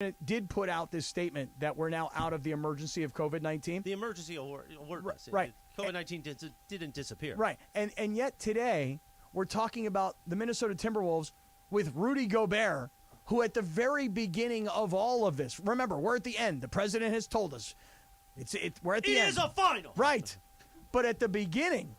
It did put out this statement that we're now out of the emergency of COVID-19. The emergency alertness. Right. COVID-19 didn't disappear. Right. And yet today we're talking about the Minnesota Timberwolves with Rudy Gobert, who at the very beginning of all of this, remember, we're at the end. The president has told us we're at the end. It is a final. Right. But at the beginning,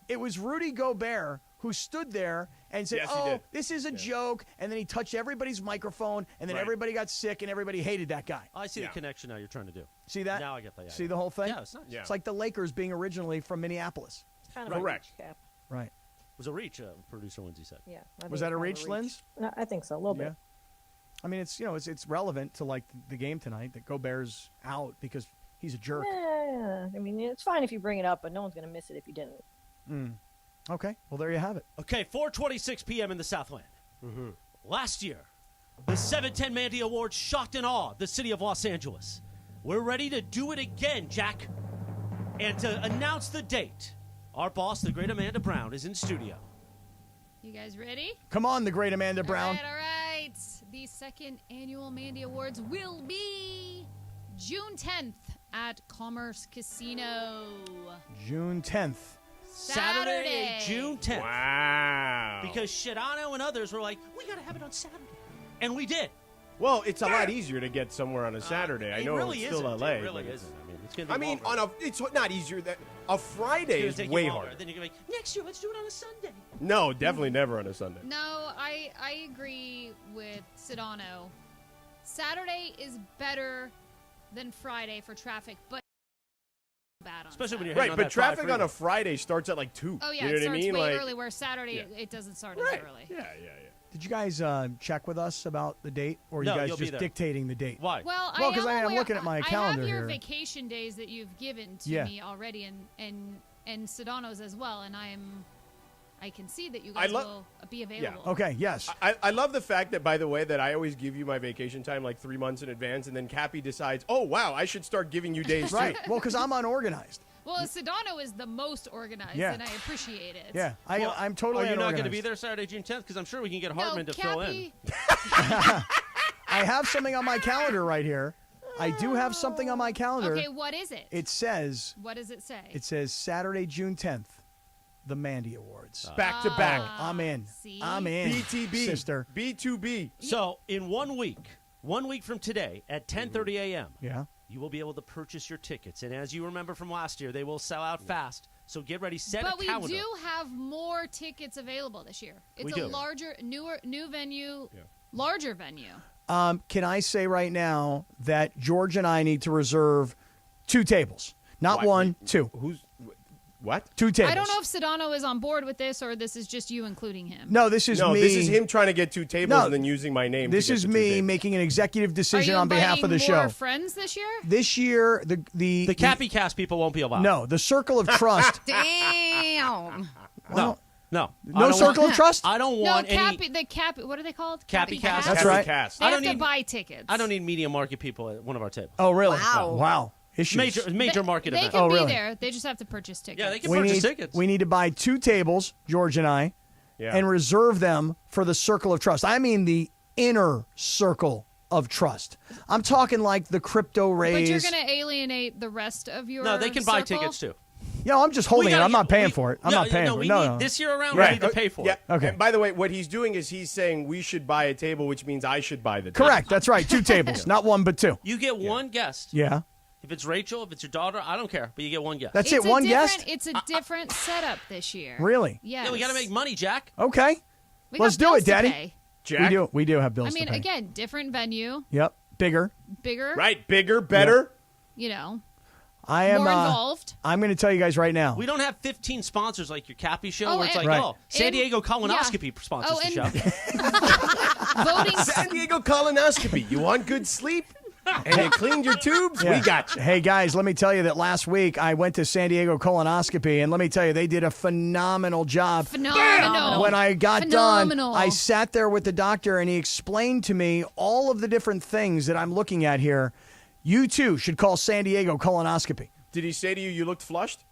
it was Rudy Gobert who stood there and said, this is a joke. And then he touched everybody's microphone, and then everybody got sick, and everybody hated that guy. I see the connection now you're trying to do. See that? Now I get that. See the whole thing? Yeah, it's nice. It's like the Lakers being originally from Minneapolis. Kind of correct. A reach, Cap. Right. It was a reach, producer Lindsay said. Yeah. Was that a reach, Linz? No, I think so, a little bit. I mean, it's relevant to like the game tonight that Gobert's out because he's a jerk. Yeah, I mean, it's fine if you bring it up, but no one's going to miss it if you didn't. Okay, well, there you have it. Okay, 4:26 p.m. in the Southland. Last year, the 710 Mandy Awards shocked and awed the city of Los Angeles. We're ready to do it again, Jack. And to announce the date, our boss, the great Amanda Brown, is in studio. You guys ready? Come on, the great Amanda Brown. All right. The second annual Mandy Awards will be June 10th at Commerce Casino. June 10th. Saturday, June 10th. Wow. Because Sedano and others were like, we got to have it on Saturday. And we did. Well, it's a lot easier to get somewhere on a Saturday. I know really it's still isn't. LA. It really isn't. I mean, it's going to be it's not easier. A Friday is way harder. Then you're going to be like, next year, let's do it on a Sunday. No, definitely never on a Sunday. No, I agree with Sedano. Saturday is better than Friday for traffic, but bad on Especially when you're right, on but that traffic Friday. on a Friday starts at like 2. Oh, yeah, you know it what I starts mean? way early, where Saturday it doesn't start as early. Yeah. Did you guys check with us about the date, or are No, you guys you'll be just there. dictating the date? Why? Well, because I'm looking at my calendar I have your here. vacation days that you've given to me already, and Sedano's as well, and I can see that you guys will be available. Yeah. Okay, yes. I love the fact that, by the way, that I always give you my vacation time like 3 months in advance, and then Cappy decides, oh, wow, I should start giving you days Right. too. Well, because I'm unorganized. Well, Sedano is the most organized, and I appreciate it. Yeah, I'm totally Are you not going to unorganized. be there Saturday, June 10th? Because I'm sure we can get Hartman to fill in. I have something on my calendar right here. I do have something on my calendar. Okay, what is it? It says. What does it say? It says Saturday, June 10th, the Mandy Awards. Back to back. I'm in. See? I'm in. BTB. Sister. B2B. So, in 1 week from today at 10:30 a.m., you will be able to purchase your tickets. And as you remember from last year, they will sell out fast. So get ready, set a calendar. But we do have more tickets available this year. It's a larger, new venue, larger venue. Can I say right now that George and I need to reserve 2 tables? Not 1, 2. What? 2 tables. I don't know if Sedano is on board with this, or this is just you including him. No, this is me. This is him trying to get 2 tables and then using my name. This is me making an executive decision on behalf of the show. Are you inviting more friends this year? This year, the Cappy Cast people won't be allowed. No, the Circle of Trust. Damn. No. No Circle of Trust? I don't want any. What are they called? Cappy Cast. That's right. They have to buy tickets. I don't need media market people at one of our tables. Oh, really? Wow. Issues. Major market event. They can be there. They just have to purchase tickets. Yeah, they can purchase tickets. We need to buy 2 tables, George and I, and reserve them for the Circle of Trust. I mean the inner circle of trust. I'm talking like the crypto raise. But you're going to alienate the rest of your No, they can buy circle? tickets too. Yeah, I'm just holding it. I'm not paying for it. I'm not paying for it. No. This year around, we need to pay for it. Okay. And by the way, what he's doing is he's saying we should buy a table, which means I should buy the table. Correct. That's right. 2 tables. Not 1, but 2. You get one guest. Yeah. If it's Rachel, if it's your daughter, I don't care, but you get one guest. That's it. One guest? It's a different setup this year. Really? Yes. Yeah, we got to make money, Jack. Okay. Let's do it, Daddy. Jack? We do have bills to pay. I mean, again, different venue. Yep. Bigger. Right. Bigger, better. You know. I am more involved. I'm going to tell you guys right now. We don't have 15 sponsors like your Cappy show, Oh, where it's and- like, San Diego Colonoscopy sponsors the show. Voting. San Diego colonoscopy. You want good sleep? And you cleaned your tubes? Yeah. We got you. Hey, guys, let me tell you that last week I went to San Diego Colonoscopy, and let me tell you, they did a phenomenal job. Phenomenal. When I got done, I sat there with the doctor, and he explained to me all of the different things that I'm looking at here. You, too, should call San Diego Colonoscopy. Did he say to you, you looked flushed?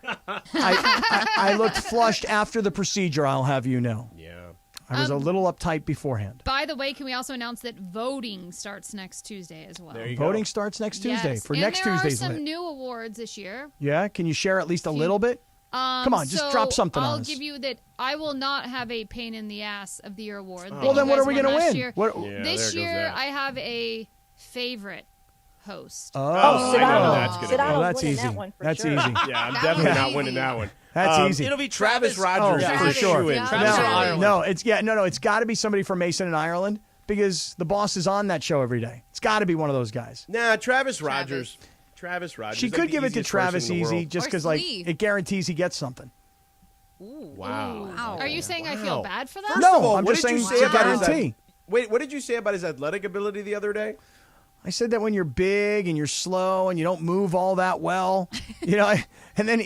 I looked flushed after the procedure, I'll have you know. Yeah. I was a little uptight beforehand. By the way, can we also announce that voting starts next Tuesday as well? There you Voting go. starts next Tuesday Yes. for and next Tuesday's there are some lit. new awards this year. Yeah, can you share at least a little bit? Come on, just So drop something I'll on us. give you that. I will not have a pain in the ass of the year award. that Well, you then what guys are we won going to last win? year. What? Yeah, there This goes year, that. I have a favorite host. Oh, I know Sedano. that's gonna be. Sedano's Oh, that's winning easy. that one for That's sure. easy. Yeah, I'm That definitely was not easy. winning that one. That's easy. It'll be Travis Rogers Oh, for for sure. sure. Yeah. Travis No, from Ireland. no, it's got to be somebody from Mason and Ireland because the boss is on that show every day. It's got to be one of those guys. Nah, Travis Rogers. Travis Rogers. She like could the give it to easiest person Travis in the easy world. just Or because like Slee. it guarantees he gets something. Wow. Are you saying I Wow. feel bad for that? First No, of all, I'm what just did you saying say it's a about his guarantee. Wait, what did you say about his athletic ability the other day? I said that when you're big and you're slow and you don't move all that well, and then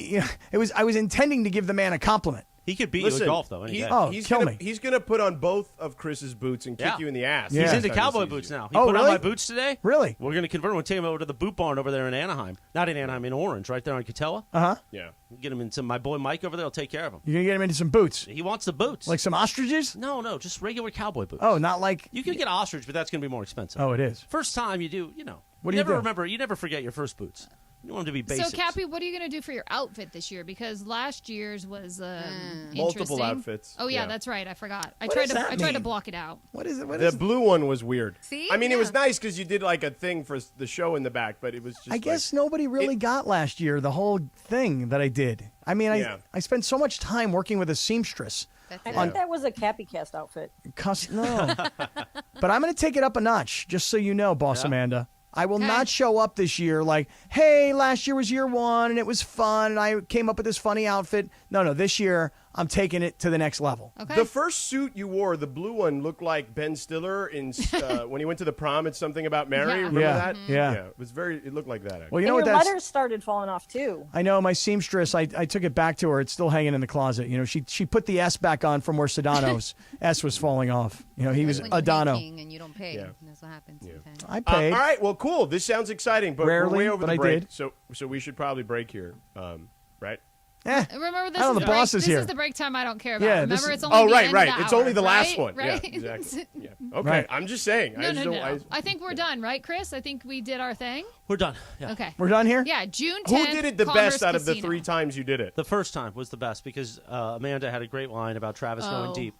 I was intending to give the man a compliment. He could beat you at golf, though. Any day. Oh, he's kill gonna, me. He's going to put on both of Chris's boots and kick Yeah. you in the ass. Yeah. He's next into time he cowboy sees boots you. now. He Oh, put on really? my boots today. Really? We're going to convert him and take him over to the boot barn over there in Anaheim. Not in Anaheim, in Orange, right there on Catella. Uh-huh. Yeah. Get him into my boy Mike over there. I'll take care of him. You're going to get him into some boots. He wants the boots. Like some ostriches? No, just regular cowboy boots. Oh, not like... You can get ostrich, but that's going to be more expensive. Oh, it is. First time you do, What do you you never do? remember. You never forget your first boots. You want them to be basic. So, Cappy, what are you going to do for your outfit this year? Because last year's was Multiple interesting. outfits. Oh yeah, Yeah. that's right. I forgot. I What tried does to. that I tried to mean? block it out. What is it? What The is blue one was weird. See? I mean, it was Yeah. nice because you did like a thing for the show in the back, but it was just. I guess nobody really got last year the whole thing that I did. I mean, Yeah. I spent so much time working with a seamstress. That's I it. think that was a Cappy Cast outfit. No. But I'm going to take it up a notch, just so you know, Boss Amanda. I will Okay. not show up this year like, hey, last year was year one and it was fun and I came up with this funny outfit. No, this year I'm taking it to the next level. Okay. The first suit you wore, the blue one, looked like Ben Stiller in when he went to the prom. It's Something About Mary. Yeah. Remember Yeah. that? Yeah. It was it looked like that. Actually. Well, you And know what your that's... letters started falling off too. I know my seamstress. I took it back to her. It's still hanging in the closet. She put the S back on from where Sedano's S was falling off. He was When you're Adano. making and you don't pay. Yeah. That's what happens sometimes. I paid. all right. Well, cool. This sounds exciting, but Rarely, we're way over but the I break. did. So we should probably break here, right? Remember, this I don't know, is the the break. boss is This here. is the break time I don't care about. Yeah, this Remember, is- it's only Oh, the right, end right. Of the It's hour, only the last right? one. Right? Yeah, exactly. Yeah. Okay. Right. I'm just saying. No, I no, just no. don't, I think we're done, right, Chris? I think we did our thing. We're done. Yeah. Okay. We're done here? Yeah, June 10th. Who did it the Commerce best out of the Casino. 3 times you did it? The first time was the best because Amanda had a great line about Travis going Oh. deep.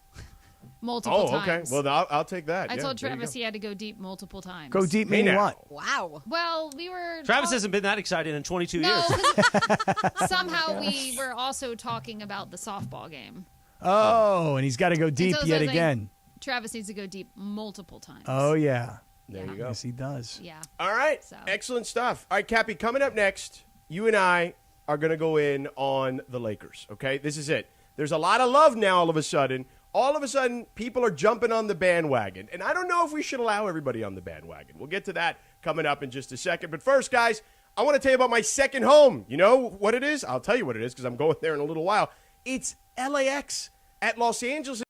Multiple Oh, okay. times. Well, I'll take that. I Yeah, told there you Travis go. he had to go deep multiple times. Go deep Hey, meaning now. what? Wow. Well, we were. Travis hasn't been that excited in 22 No, years. 'cause somehow we were also talking about the softball game. Oh, and he's got to go deep so yet it's like- again. Travis needs to go deep multiple times. Oh, yeah. There Yeah. you go. Yes, he does. Yeah. All right. So. Excellent stuff. All right, Cappy, coming up next, you and I are going to go in on the Lakers, okay? This is it. There's a lot of love now all of a sudden. All of a sudden, people are jumping on the bandwagon. And I don't know if we should allow everybody on the bandwagon. We'll get to that coming up in just a second. But first, guys, I want to tell you about my second home. You know what it is? I'll tell you what it is because I'm going there in a little while. It's LAX at Los Angeles.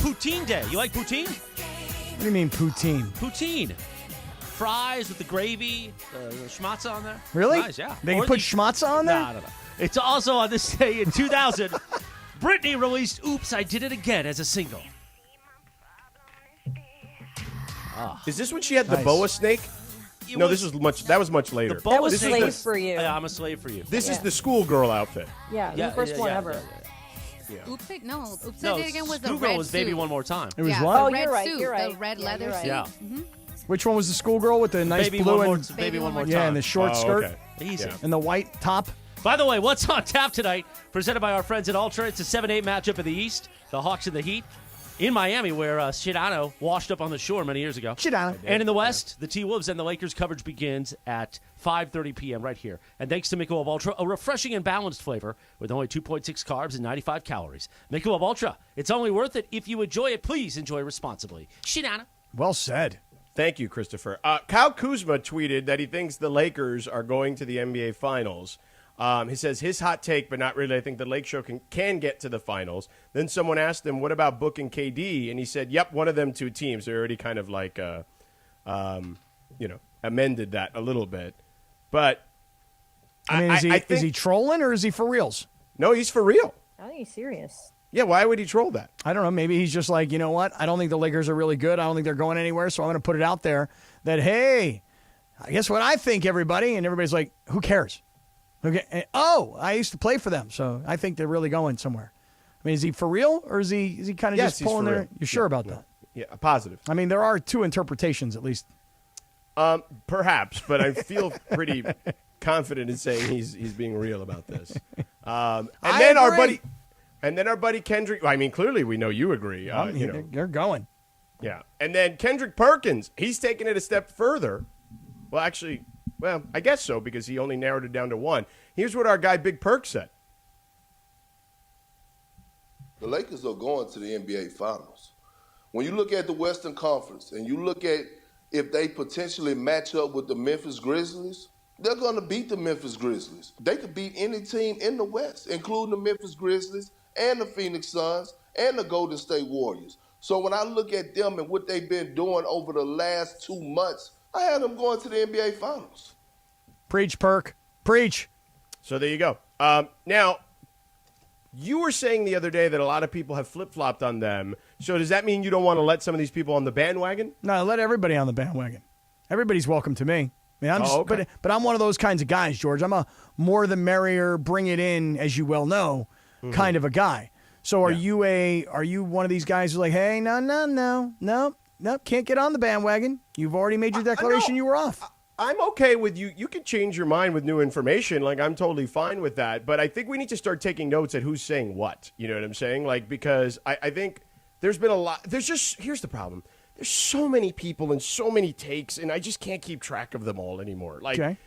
Poutine Day. You like poutine? What do you mean poutine? Poutine. Fries with the gravy, the schmatza on there. Really? Nice, yeah. They Or put the- schmatza on there? No. It's also on this day in 2000. Britney released "Oops, I Did It Again" as a single. Is this when she had the Nice. boa snake? It No, this was much. That was much later. The boa That was snake Slave was- for You. Yeah, I'm a slave for you. This is Yeah. the schoolgirl outfit. Yeah, the first one ever. Oops, Oops, No, I Did It Again was the Schoolgirl red was suit. Baby One More Time. It was yeah, what? The Oh, red you're right, suit, you're right. the red Yeah, leather you're right. suit. Yeah. Which one was the schoolgirl with the nice Baby blue One More, and Baby One More Time. yeah, and the short skirt Okay. Easy. Yeah. and the white top? By the way, what's on tap tonight? Presented by our friends at Ultra. It's a 7-8 matchup in the East. The Hawks and the Heat in Miami, where Sedano washed up on the shore many years ago. Sedano. And in the West, the T-Wolves and the Lakers coverage begins at 5:30 p.m. right here. And thanks to Michelob Ultra, a refreshing and balanced flavor with only 2.6 carbs and 95 calories. Michelob Ultra, it's only worth it if you enjoy it. Please enjoy responsibly. Sedano. Well said. Thank you, Christopher. Kyle Kuzma tweeted that he thinks the Lakers are going to the NBA Finals. He says his hot take, but not really. I think the Lake Show can get to the finals. Then someone asked him, what about Book and KD? And he said, yep, one of them two teams. They already kind of like, amended that a little bit. But I mean, I think, is he trolling or is he for reals? No, he's for real. I think he's serious. Yeah, why would he troll that? I don't know. Maybe he's just like, you know what? I don't think the Lakers are really good. I don't think they're going anywhere. So I'm going to put it out there that, hey, I guess what I think, everybody. And everybody's like, who cares? Okay. And, oh, I used to play for them. So I think they're really going somewhere. I mean, is he for real or is he kind of Yes, just he's pulling for there? real. You're sure Yeah, about no. that? Yeah, positive. I mean, there are two interpretations at least. Perhaps, but I feel pretty confident in saying he's being real about this. And then our buddy Kendrick. I mean, clearly we know you agree. You're going. Yeah, and then Kendrick Perkins. He's taking it a step further. Well, actually, I guess so because he only narrowed it down to one. Here's what our guy Big Perk said. The Lakers are going to the NBA Finals. When you look at the Western Conference and you look at if they potentially match up with the Memphis Grizzlies, they're going to beat the Memphis Grizzlies. They could beat any team in the West, including the Memphis Grizzlies and the Phoenix Suns and the Golden State Warriors. So when I look at them and what they've been doing over the last 2 months, I had them going to the NBA Finals. Preach, Perk. Preach. So there you go. Now, you were saying the other day that a lot of people have flip-flopped on them. So does that mean you don't want to let some of these people on the bandwagon? No, let everybody on the bandwagon. Everybody's welcome to me. I mean, I'm just, okay. but I'm one of those kinds of guys, George. I'm a more the merrier, bring it in, as you well know, kind of a guy. So are you one of these guys who's like, hey, no, can't get on the bandwagon. You've already made your declaration. You were off. I'm okay with you. You can change your mind with new information. Like, I'm totally fine with that. But I think we need to start taking notes at who's saying what. You know what I'm saying? Like, because I think there's been a lot. Here's the problem. There's so many people and so many takes, and I just can't keep track of them all anymore. Like, Okay.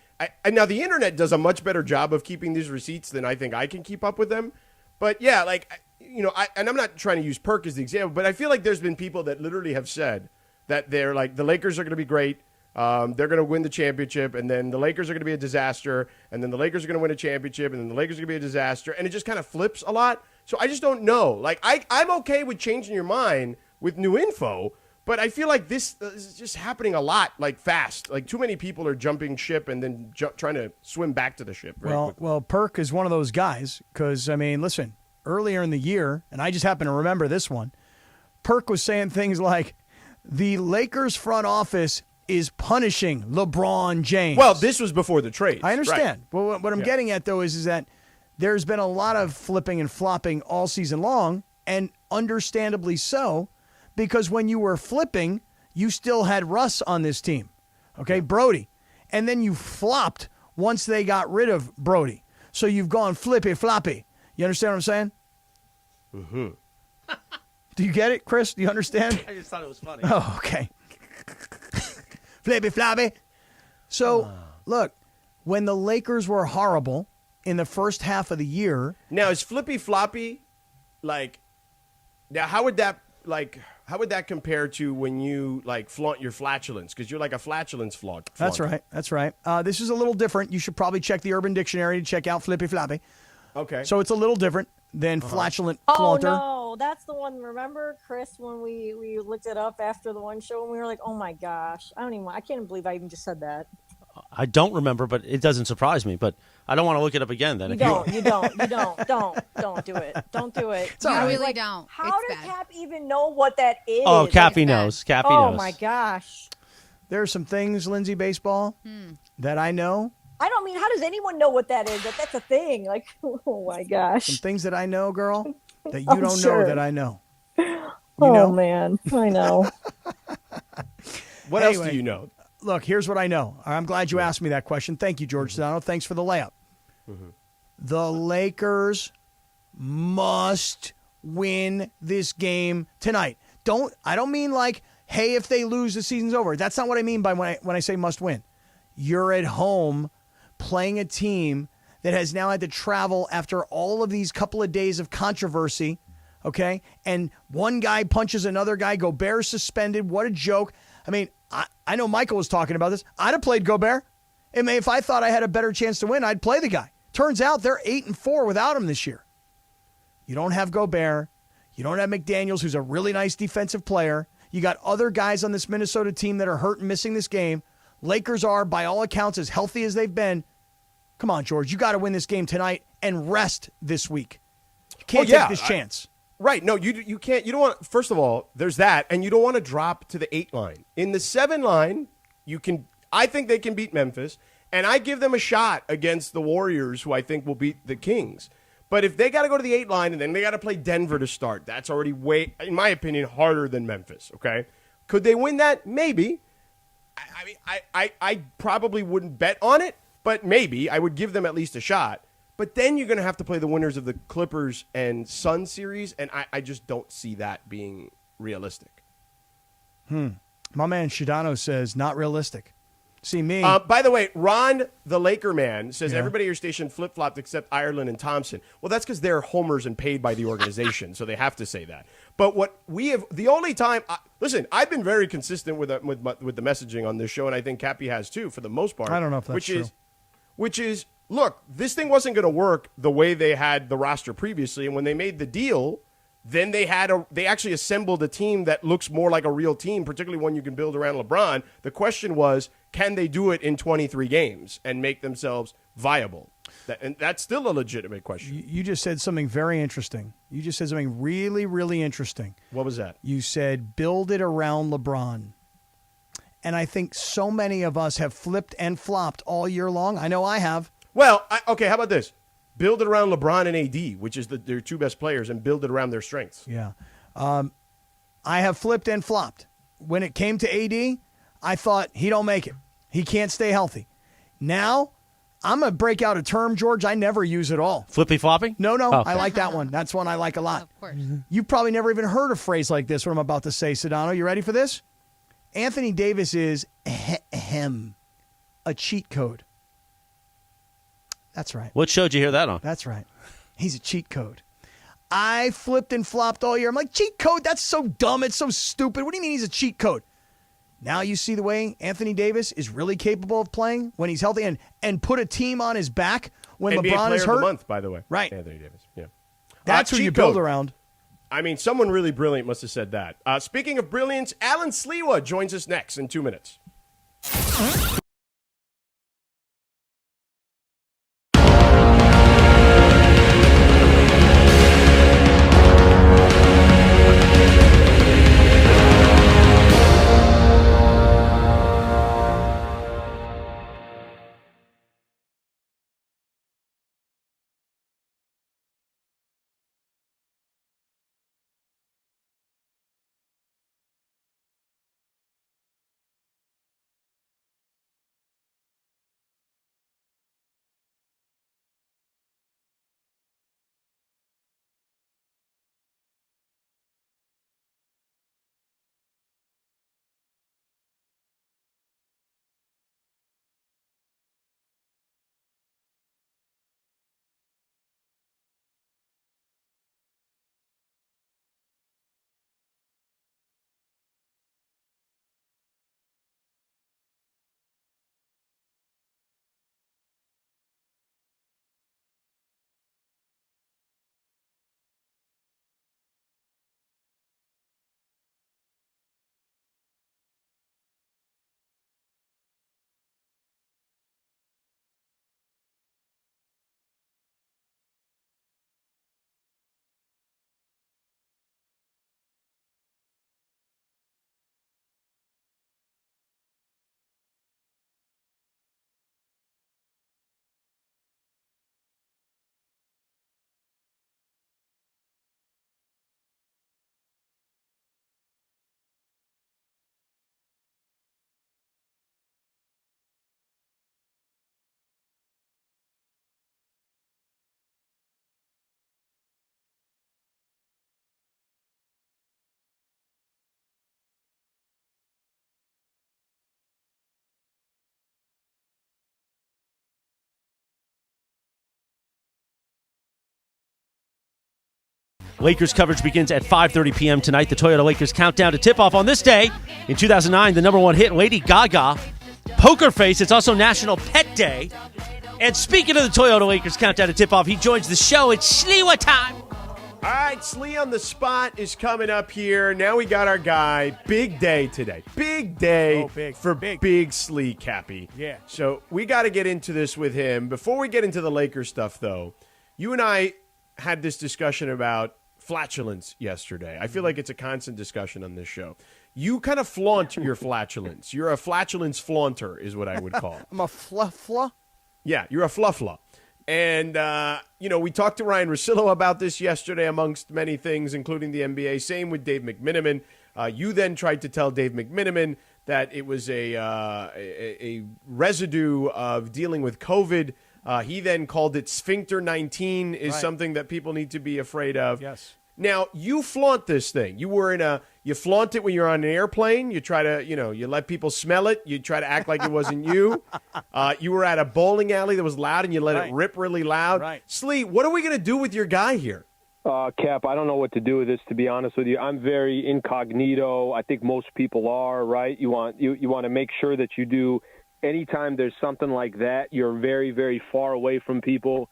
Now the internet does a much better job of keeping these receipts than I think I can keep up with them. But yeah, like, and I'm not trying to use Perk as the example, but I feel like there's been people that literally have said that they're like, the Lakers are going to be great. They're going to win the championship, and then the Lakers are going to be a disaster, and then the Lakers are going to win a championship, and then the Lakers are going to be a disaster, and it just kind of flips a lot. So I just don't know. Like, I'm okay with changing your mind with new info, but I feel like this is just happening a lot, like, fast. Like, too many people are jumping ship and then trying to swim back to the ship. Well, Perk is one of those guys because, I mean, listen, earlier in the year, and I just happen to remember this one, Perk was saying things like, the Lakers front office is punishing LeBron James. Well, this was before the trade. I understand. Right. Well, what I'm getting at, though, is that there's been a lot of flipping and flopping all season long, and understandably so, because when you were flipping, you still had Russ on this team, okay, Brody. And then you flopped once they got rid of Brody. So you've gone flippy-floppy. You understand what I'm saying? Mm-hmm. Do you get it, Chris? Do you understand? I just thought it was funny. Oh, okay. Flippy-floppy. So, look, when the Lakers were horrible in the first half of the year. Now, is flippy floppy like? Now, how would that compare to when you like flaunt your flatulence? Because you're like a flatulence flaunt. That's right. That's right. This is a little different. You should probably check the Urban Dictionary to check out flippy floppy. Okay. So it's a little different than flatulent Oh flaunter. no, No, that's the one. Remember, Chris, when we looked it up after the one show and we were like, oh my gosh, I can't believe I even just said that. I don't remember, but it doesn't surprise me. But I don't want to look it up again. Then You don't do it. Don't do it. Don't do it. You I was really like, don't. How It's does bad. Cap even know what that is? Oh, Cappy It's bad. knows. Cappy Oh knows. my gosh. There are some things, Lindsay Baseball, that I know. I don't mean, how does anyone know what that is? That's a thing. Like, oh my Some gosh. things that I know, girl, that you I'm don't sure. know that I know. Oh know? man, I know. What else Anyway. do you know? Look, here's what I know. I'm glad you asked me that question. Thank you, George Sedano. Thanks for the layup. The Lakers must win this game tonight. I don't mean like, hey, if they lose, the season's over. That's not what I mean by when I say must win. You're at home playing a team that has now had to travel after all of these couple of days of controversy, okay? And one guy punches another guy. Gobert suspended. What a joke. I mean, I know Michael was talking about this. I'd have played Gobert. I mean, if I thought I had a better chance to win, I'd play the guy. Turns out they're 8-4 without him this year. You don't have Gobert. You don't have McDaniels, who's a really nice defensive player. You got other guys on this Minnesota team that are hurt and missing this game. Lakers are, by all accounts, as healthy as they've been. Come on, George. You got to win this game tonight and rest this week. You can't take this chance. Right. No, you can't. You don't want. First of all, there's that, and you don't want to drop to the 8 line. In the 7 line, you can. I think they can beat Memphis, and I give them a shot against the Warriors, who I think will beat the Kings. But if they got to go to the 8 line and then they got to play Denver to start, that's already way, in my opinion, harder than Memphis. Okay, could they win that? Maybe. I mean, I probably wouldn't bet on it, but maybe I would give them at least a shot. But then you're going to have to play the winners of the Clippers and Sun series, and I just don't see that being realistic. My man Sedano says, not realistic. See me. By the way, Ron, the Laker man, says Yeah. everybody at your station flip-flopped except Ireland and Thompson. Well, that's because they're homers and paid by the organization, so they have to say that. But what we have, the only time, listen, I've been very consistent with the messaging on this show, and I think Cappy has too, for the most part. I don't know if that's true. Which is, look, this thing wasn't going to work the way they had the roster previously, and when they made the deal, then they actually assembled a team that looks more like a real team, particularly one you can build around LeBron. The question was, can they do it in 23 games and make themselves viable? And that's still a legitimate question. You just said something very interesting. You just said something really, really interesting. What was that? You said build it around LeBron. And I think so many of us have flipped and flopped all year long. I know I have. Well, okay, how about this? Build it around LeBron and AD, which is their 2 best players, and build it around their strengths. Yeah. I have flipped and flopped. When it came to AD, I thought he don't make it. He can't stay healthy. Now, I'm going to break out a term, George, I never use at all. Flippy floppy? No, Oh. I like that one. That's one I like a lot. Of course. You've probably never even heard a phrase like this, what I'm about to say, Sedano. You ready for this? Anthony Davis is a cheat code. That's right. What show did you hear that on? That's right. He's a cheat code. I flipped and flopped all year. I'm like, cheat code? That's so dumb. It's so stupid. What do you mean he's a cheat code? Now you see the way Anthony Davis is really capable of playing when he's healthy and put a team on his back when NBA LeBron Player is of the hurt. Month, by the way. Right. Anthony Davis. Yeah. That's who cheat you build code. around. I mean, someone really brilliant must have said that. Speaking of brilliance, Alan Sliwa joins us next in 2 minutes. Lakers coverage begins at 5:30 p.m. tonight. The Toyota Lakers countdown to tip-off on this day. In 2009, the number one hit, Lady Gaga, Poker Face. It's also National Pet Day. And speaking of the Toyota Lakers countdown to tip-off, he joins the show. It's Sliwa time. All right, Slee on the Spot is coming up here. Now we got our guy. Big day today. Big day for Big Slee, Cappy. Yeah. So we got to get into this with him. Before we get into the Lakers stuff, though, you and I had this discussion about flatulence yesterday. I feel like it's a constant discussion on this show. You kind of flaunt your flatulence. You're a flatulence flaunter is what I would call it. I'm a fluffla. Yeah, you're a fluffla. And, we talked to Ryan Russillo about this yesterday, amongst many things, including the NBA. Same with Dave McMenamin. You then tried to tell Dave McMenamin that it was a residue of dealing with COVID. He then called it Sphincter 19 is something that people need to be afraid of. Yes. Now, you flaunt this thing. You flaunt it when you're on an airplane. You try to, you let people smell it. You try to act like it wasn't you. You were at a bowling alley that was loud and you let it rip really loud. Right. Slee, what are we going to do with your guy here? Cap, I don't know what to do with this, to be honest with you. I'm very incognito. I think most people are, right? You want to make sure that you do, anytime there's something like that, you're very, very far away from people.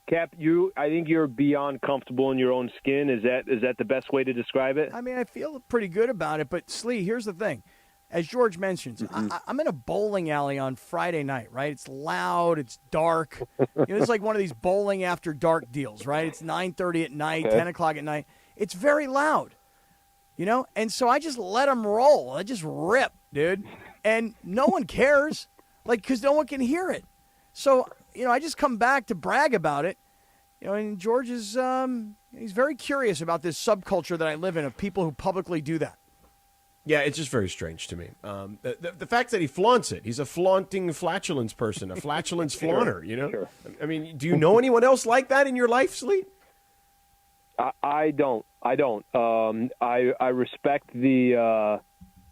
Cap, I think you're beyond comfortable in your own skin. Is that the best way to describe it? I mean, I feel pretty good about it. But, Slee, here's the thing. As George mentions, I'm in a bowling alley on Friday night, right? It's loud. It's dark. It's like one of these bowling after dark deals, right? It's 9:30 at night, 10 o'clock at night. It's very loud, And so I just let them roll. I just rip, dude. And no one cares, because no one can hear it. So, I just come back to brag about it. And George is he's very curious about this subculture that I live in of people who publicly do that. Yeah, it's just very strange to me. The fact that he flaunts it. He's a flaunting flatulence person, a flatulence flaunter, Sure. I mean, do you know anyone else like that in your life, Slee? I don't. I respect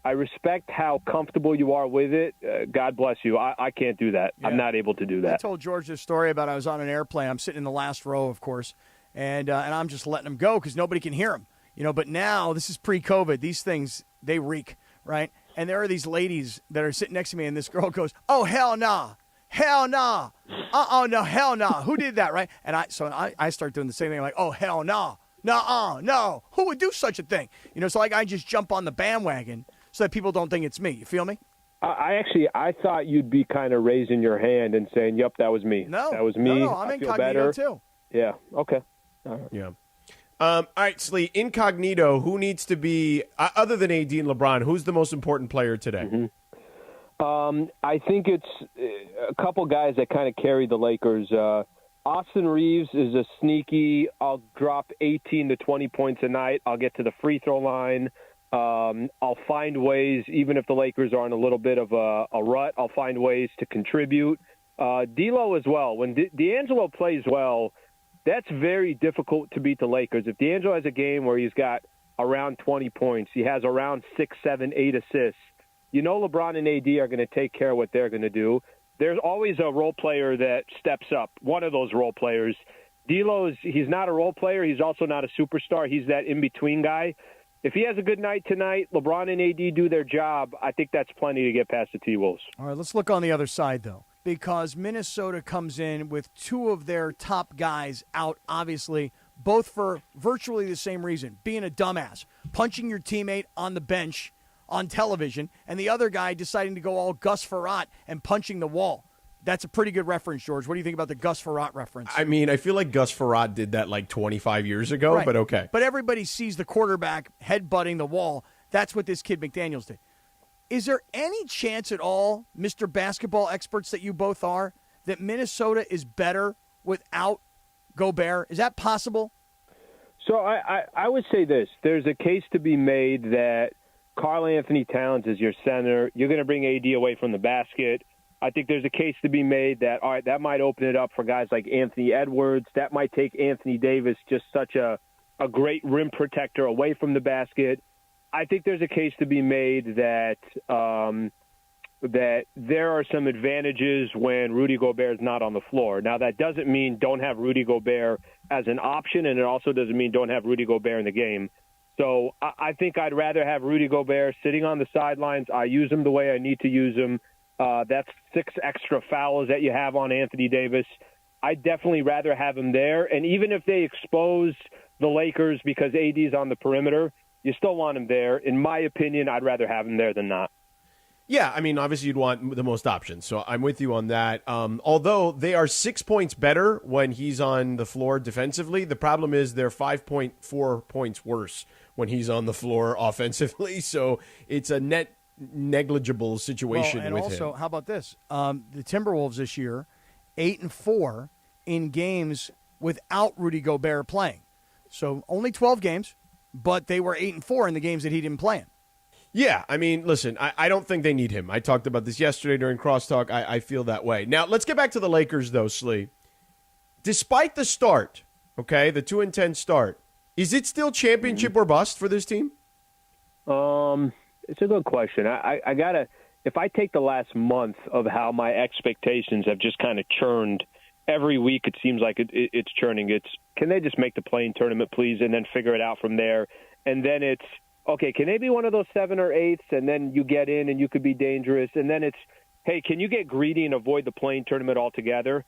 I respect how comfortable you are with it. God bless you. I can't do that. Yeah. I'm not able to do that. I told George this story about I was on an airplane. I'm sitting in the last row, of course, and I'm just letting him go because nobody can hear him. But now this is pre-COVID. These things, they reek, right? And there are these ladies that are sitting next to me, and this girl goes, "Oh, hell nah. Hell nah. No, hell nah. Who did that, right?" And I start doing the same thing, like, "Oh, hell nah. Nuh-uh, no. Who would do such a thing?" So I just jump on the bandwagon so that people don't think it's me. You feel me? I thought you'd be kind of raising your hand and saying, "Yep, that was me. No, that was me." No, I'm incognito better. too. Yeah. Okay. All right. Yeah. All right, Slee, incognito, who needs to be, other than AD and LeBron, who's the most important player today? Mm-hmm. I think it's a couple guys that kind of carry the Lakers. Austin Reeves is a sneaky, I'll drop 18 to 20 points a night. I'll get to the free throw line. I'll find ways, even if the Lakers are in a little bit of a rut, I'll find ways to contribute. D'Lo as well. When D'Angelo plays well, that's very difficult to beat the Lakers. If D'Angelo has a game where he's got around 20 points, he has around 6, 7, 8 assists, LeBron and AD are going to take care of what they're going to do. There's always a role player that steps up, one of those role players. D'Lo, he's not a role player. He's also not a superstar. He's that in-between guy. If he has a good night tonight, LeBron and AD do their job, I think that's plenty to get past the T-Wolves. All right, let's look on the other side, though, because Minnesota comes in with two of their top guys out, obviously, both for virtually the same reason, being a dumbass, punching your teammate on the bench on television, and the other guy deciding to go all Gus Frerotte and punching the wall. That's a pretty good reference, George. What do you think about the Gus Frerotte reference? I mean, I feel like Gus Frerotte did that like 25 years ago, right. But okay. But everybody sees the quarterback headbutting the wall. That's what this kid McDaniels did. Is there any chance at all, Mr. Basketball experts that you both are, that Minnesota is better without Gobert? Is that possible? So I would say this. There's a case to be made that Karl Anthony Towns is your center. You're going to bring AD away from the basket. I think there's a case to be made that, all right, that might open it up for guys like Anthony Edwards. That might take Anthony Davis, just such a great rim protector, away from the basket. I think there's a case to be made that that there are some advantages when Rudy Gobert is not on the floor. Now, that doesn't mean don't have Rudy Gobert as an option, and it also doesn't mean don't have Rudy Gobert in the game. So I think I'd rather have Rudy Gobert sitting on the sidelines. I use him the way I need to use him. That's 6 extra fouls that you have on Anthony Davis. I'd definitely rather have him there. And even if they expose the Lakers because AD's on the perimeter, you still want him there. In my opinion, I'd rather have him there than not. Yeah, I mean, obviously you'd want the most options, so I'm with you on that. Although they are 6 points better when he's on the floor defensively, the problem is they're 5.4 points worse when he's on the floor offensively, so it's a net negligible situation and with also, him. how about this? The Timberwolves this year, 8-4 in games without Rudy Gobert playing. So only 12 games, but they were 8-4 in the games that he didn't play in. Yeah, I mean, listen, I don't think they need him. I talked about this yesterday during Crosstalk. I feel that way. Now, let's get back to the Lakers, though, Slee. Despite the start, okay, the 2-10 start, is it still championship or bust for this team? It's a good question. I gotta, if I take the last month of how my expectations have just kind of churned every week, it seems like it's churning. It's, can they just make the play-in tournament, please, and then figure it out from there? And then it's, okay, can they be one of those 7 or 8s, and then you get in and you could be dangerous? And then it's, hey, can you get greedy and avoid the play-in tournament altogether?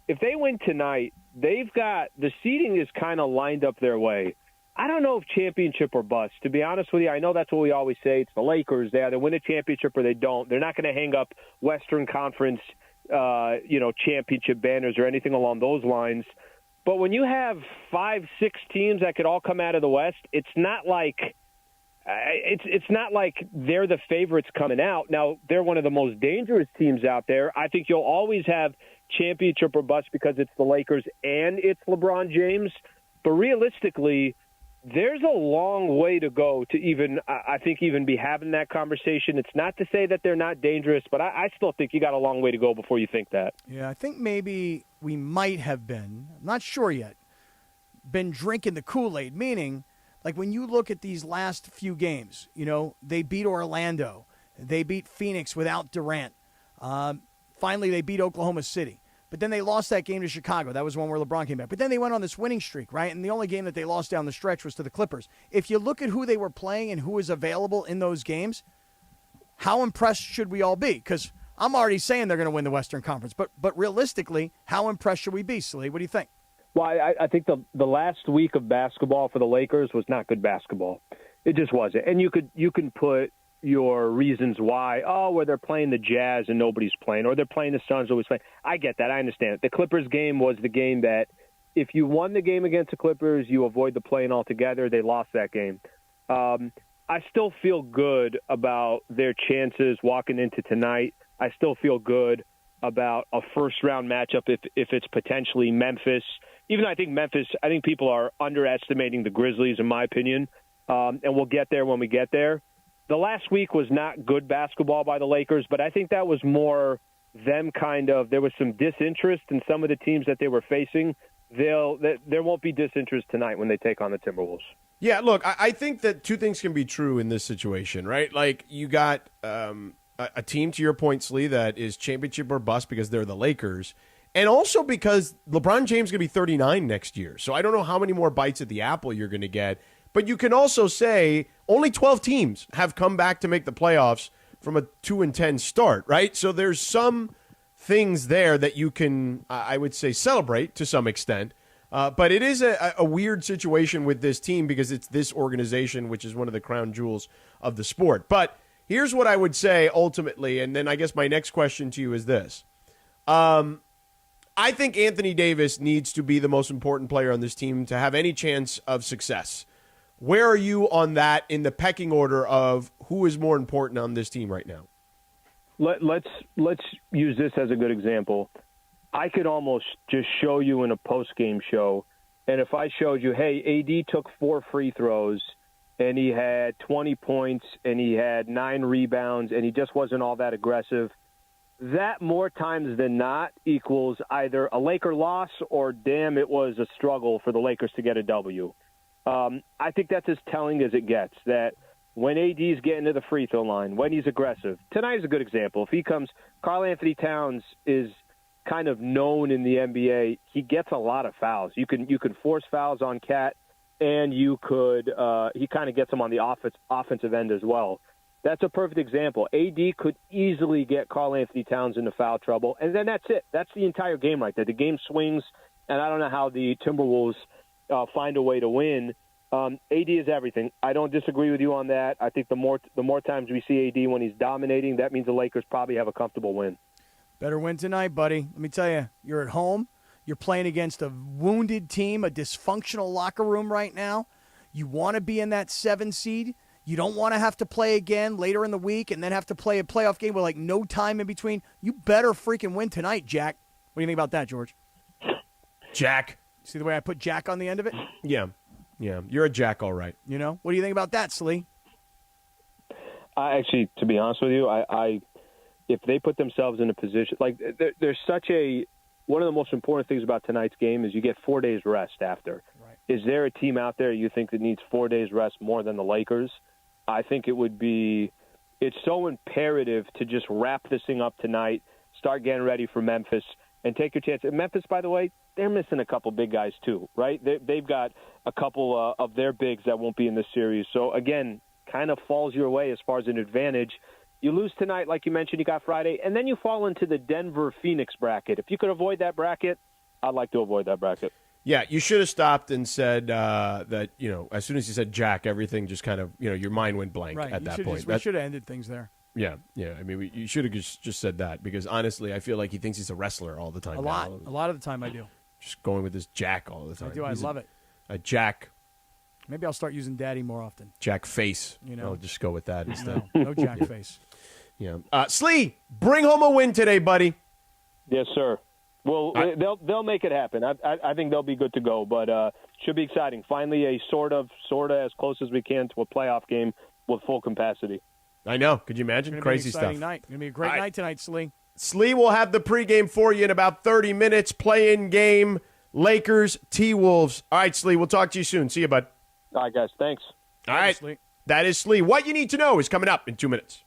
If they win tonight, they've got, the seeding is kind of lined up their way. I don't know if championship or bust. To be honest with you, I know that's what we always say. It's the Lakers. They either win a championship or they don't. They're not going to hang up Western Conference, championship banners or anything along those lines. But when you have 5, 6 teams that could all come out of the West, it's not like they're the favorites coming out. Now, they're one of the most dangerous teams out there. I think you'll always have championship or bust because it's the Lakers and it's LeBron James. But realistically, there's a long way to go to even be having that conversation. It's not to say that they're not dangerous, but I still think you got a long way to go before you think that. Yeah, I think maybe we might have been, I'm not sure yet, been drinking the Kool-Aid, meaning like when you look at these last few games, they beat Orlando. They beat Phoenix without Durant. Finally, they beat Oklahoma City. But then they lost that game to Chicago. That was one where LeBron came back. But then they went on this winning streak, right? And the only game that they lost down the stretch was to the Clippers. If you look at who they were playing and who was available in those games, how impressed should we all be? Because I'm already saying they're going to win the Western Conference. But realistically, how impressed should we be, Slee? What do you think? Well, I think the last week of basketball for the Lakers was not good basketball. It just wasn't. And you can put your reasons why, where they're playing the Jazz and nobody's playing, or they're playing the Suns, nobody's playing. I get that. I understand it. The Clippers game was the game that if you won the game against the Clippers, you avoid the play-in altogether. They lost that game. I still feel good about their chances walking into tonight. I still feel good about a first-round matchup if it's potentially Memphis. Even though I think people are underestimating the Grizzlies, in my opinion, and we'll get there when we get there. The last week was not good basketball by the Lakers, but I think that was more them there was some disinterest in some of the teams that they were facing. There won't be disinterest tonight when they take on the Timberwolves. Yeah, look, I think that two things can be true in this situation, right? Like, you got a team, to your point, Slee, that is championship or bust because they're the Lakers, and also because LeBron James is going to be 39 next year. So I don't know how many more bites at the apple you're going to get. But you can also say only 12 teams have come back to make the playoffs from a 2-10 start, right? So there's some things there that you can, I would say, celebrate to some extent. But it is a weird situation with this team because it's this organization, which is one of the crown jewels of the sport. But here's what I would say ultimately, and then I guess my next question to you is this. I think Anthony Davis needs to be the most important player on this team to have any chance of success. Where are you on that in the pecking order of who is more important on this team right now? Let's use this as a good example. I could almost just show you in a post-game show, and if I showed you, hey, AD took 4 free throws, and he had 20 points, and he had 9 rebounds, and he just wasn't all that aggressive, that more times than not equals either a Laker loss or, damn, it was a struggle for the Lakers to get a W. I think that's as telling as it gets, that when AD's getting to the free throw line, when he's aggressive. Tonight is a good example. If he comes, Karl Anthony Towns is kind of known in the NBA. He gets a lot of fouls. You can force fouls on Cat, and you could he kind of gets them on the offensive end as well. That's a perfect example. AD could easily get Karl Anthony Towns into foul trouble, and then that's it. That's the entire game right there. The game swings, and I don't know how the Timberwolves find a way to win. AD is everything. I don't disagree with you on that. I think the more times we see AD when he's dominating, that means the Lakers probably have a comfortable win. Better win tonight, buddy. Let me tell you, you're at home. You're playing against a wounded team, a dysfunctional locker room right now. You want to be in that 7 seed. You don't want to have to play again later in the week and then have to play a playoff game with, like, no time in between. You better freaking win tonight, Jack. What do you think about that, George? Jack. See the way I put Jack on the end of it? Yeah. You're a Jack, all right. You know? What do you think about that, Slee? Actually, to be honest with you, I if they put themselves in a position like there's such a one of the most important things about tonight's game is you get 4 days rest after. Right. Is there a team out there you think that needs 4 days rest more than the Lakers? I think it would be. It's so imperative to just wrap this thing up tonight, start getting ready for Memphis, and take your chance. And Memphis, by the way, they're missing a couple big guys too, right? They've got a couple of their bigs that won't be in this series. So again, kind of falls your way as far as an advantage. You lose tonight, like you mentioned, you got Friday, and then you fall into the Denver-Phoenix bracket. If you could avoid that bracket, I'd like to avoid that bracket. Yeah, you should have stopped and said that, as soon as you said Jack, everything just kind of, your mind went blank at that point. We should have ended things there. Yeah. I mean, you should have just said that because, honestly, I feel like he thinks he's a wrestler all the time. A lot of the time I do. Just going with this Jack all the time. I do. I love it. A Jack. Maybe I'll start using Daddy more often. Jack face. I'll just go with that instead. No Jack face. Yeah. Slee, bring home a win today, buddy. Yes, sir. Well, they'll make it happen. I think they'll be good to go, but should be exciting. Finally, a sort of as close as we can to a playoff game with full capacity. I know. Could you imagine? Crazy stuff. Night. It's going to be a great night tonight, Slee. Slee will have the pregame for you in about 30 minutes. Play-in game, Lakers-T-Wolves. All right, Slee, we'll talk to you soon. See you, bud. All right, guys. Thanks. All right. Slee. That is Slee. What you need to know is coming up in 2 minutes.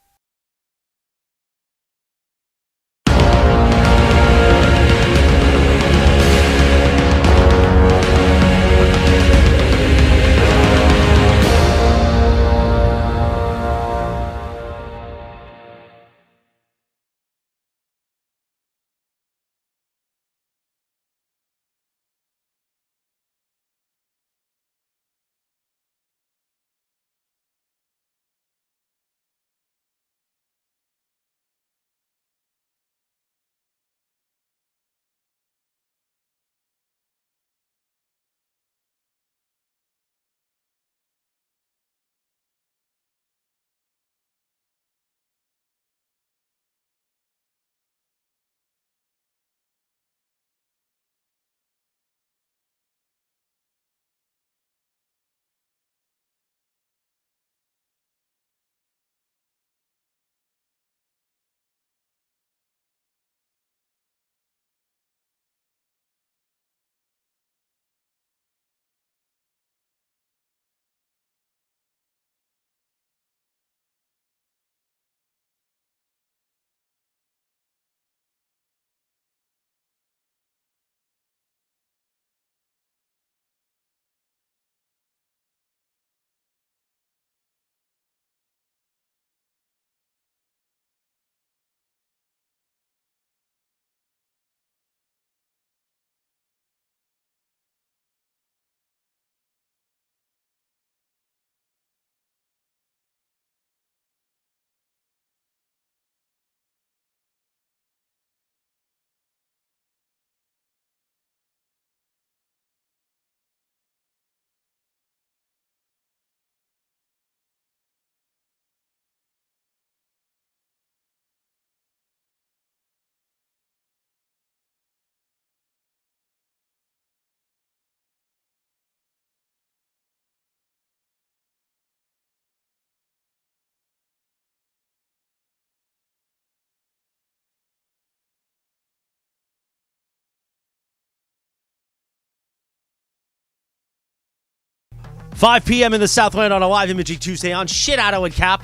5 p.m. in the Southland on a live imaging Tuesday on Sedano and Kap.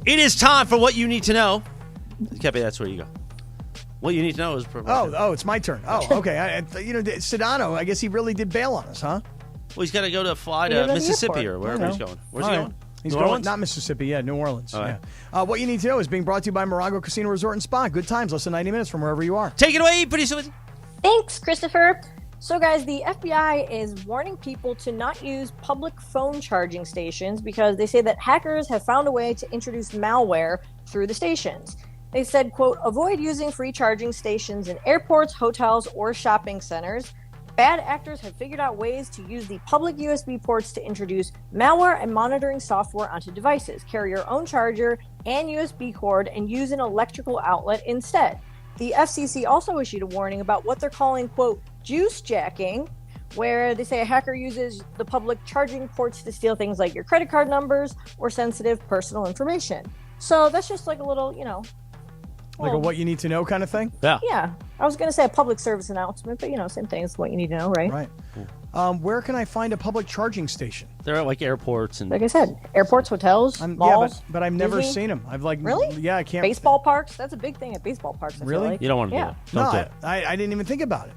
It is time for What You Need to Know. Cappy, that's where you go. What you need to know is... it's my turn. Oh, okay. Sedano, I guess he really did bail on us, huh? Well, he's got to go to fly to Mississippi or wherever he's going. Where's he going? He's New going, Orleans? not Mississippi, New Orleans. All right. Yeah. What you need to know is being brought to you by Morago Casino Resort and Spa. Good times, less than 90 minutes from wherever you are. Take it away, pretty soon. Thanks, Christopher. So, guys, the FBI is warning people to not use public phone charging stations because they say that hackers have found a way to introduce malware through the stations. They said, quote, avoid using free charging stations in airports, hotels, or shopping centers. Bad actors have figured out ways to use the public USB ports to introduce malware and monitoring software onto devices. Carry your own charger and USB cord and use an electrical outlet instead. The FCC also issued a warning about what they're calling, quote, juice jacking, where they say a hacker uses the public charging ports to steal things like your credit card numbers or sensitive personal information. So that's just like a little, Like a what you need to know kind of thing? Yeah. I was going to say a public service announcement, but, same thing as what you need to know, right? Right. Where can I find a public charging station? They're at like airports and... Like I said, airports, hotels, malls. Yeah, but I've never Disney. seen them. I've Really? Yeah, I can't. Baseball parks? That's a big thing at baseball parks. I feel Really? like. You don't want to do it. Don't do it. I didn't even think about it.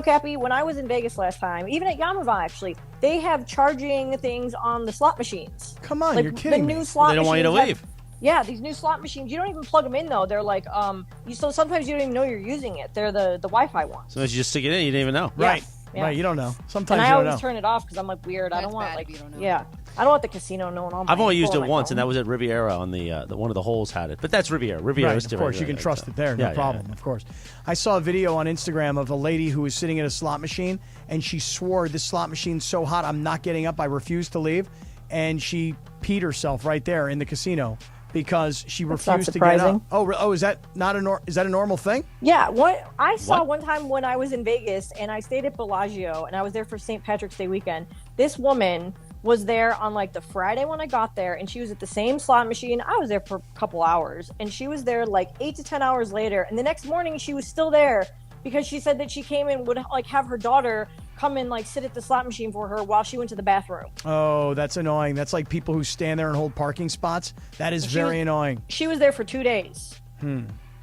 Cappy, when I was in Vegas last time, even at Yamava, actually, they have charging things on the slot machines. Come on, Like, you're kidding the me. new slot They don't want you to machines leave. Yeah, these new slot machines, you don't even plug them in, though. They're like, so sometimes you don't even know you're using it. They're the Wi-Fi ones. Sometimes you just stick it in, you didn't even know. Right. Yeah. Right, you don't know. Sometimes And I you don't always know. turn it off because I'm like weird. I That's don't want bad like if you don't know. yeah. I don't want the casino knowing all my I've only used info it on my once, and phone. that was at Riviera on the one of the holes had it. But that's Riviera. Riviera Right, is of different. course, you can trust it there, no Yeah, yeah, problem, yeah. of course. I saw a video on Instagram of a lady who was sitting at a slot machine, and she swore, this slot machine's so hot, I'm not getting up, I refuse to leave. And she peed herself right there in the casino because she That's not refused to get up. surprising. Oh, is that not is that a normal thing? Yeah, what I saw What? one time when I was in Vegas and I stayed at Bellagio and I was there for St. Patrick's Day weekend. This woman was there on like the Friday when I got there, and she was at the same slot machine. I was there for a couple hours, and she was there like 8 to 10 hours later. And the next morning, she was still there because she said that she came and would like have her daughter come and like sit at the slot machine for her while she went to the bathroom. Oh, that's annoying. That's like people who stand there and hold parking spots. That is very annoying. She was there for 2 days.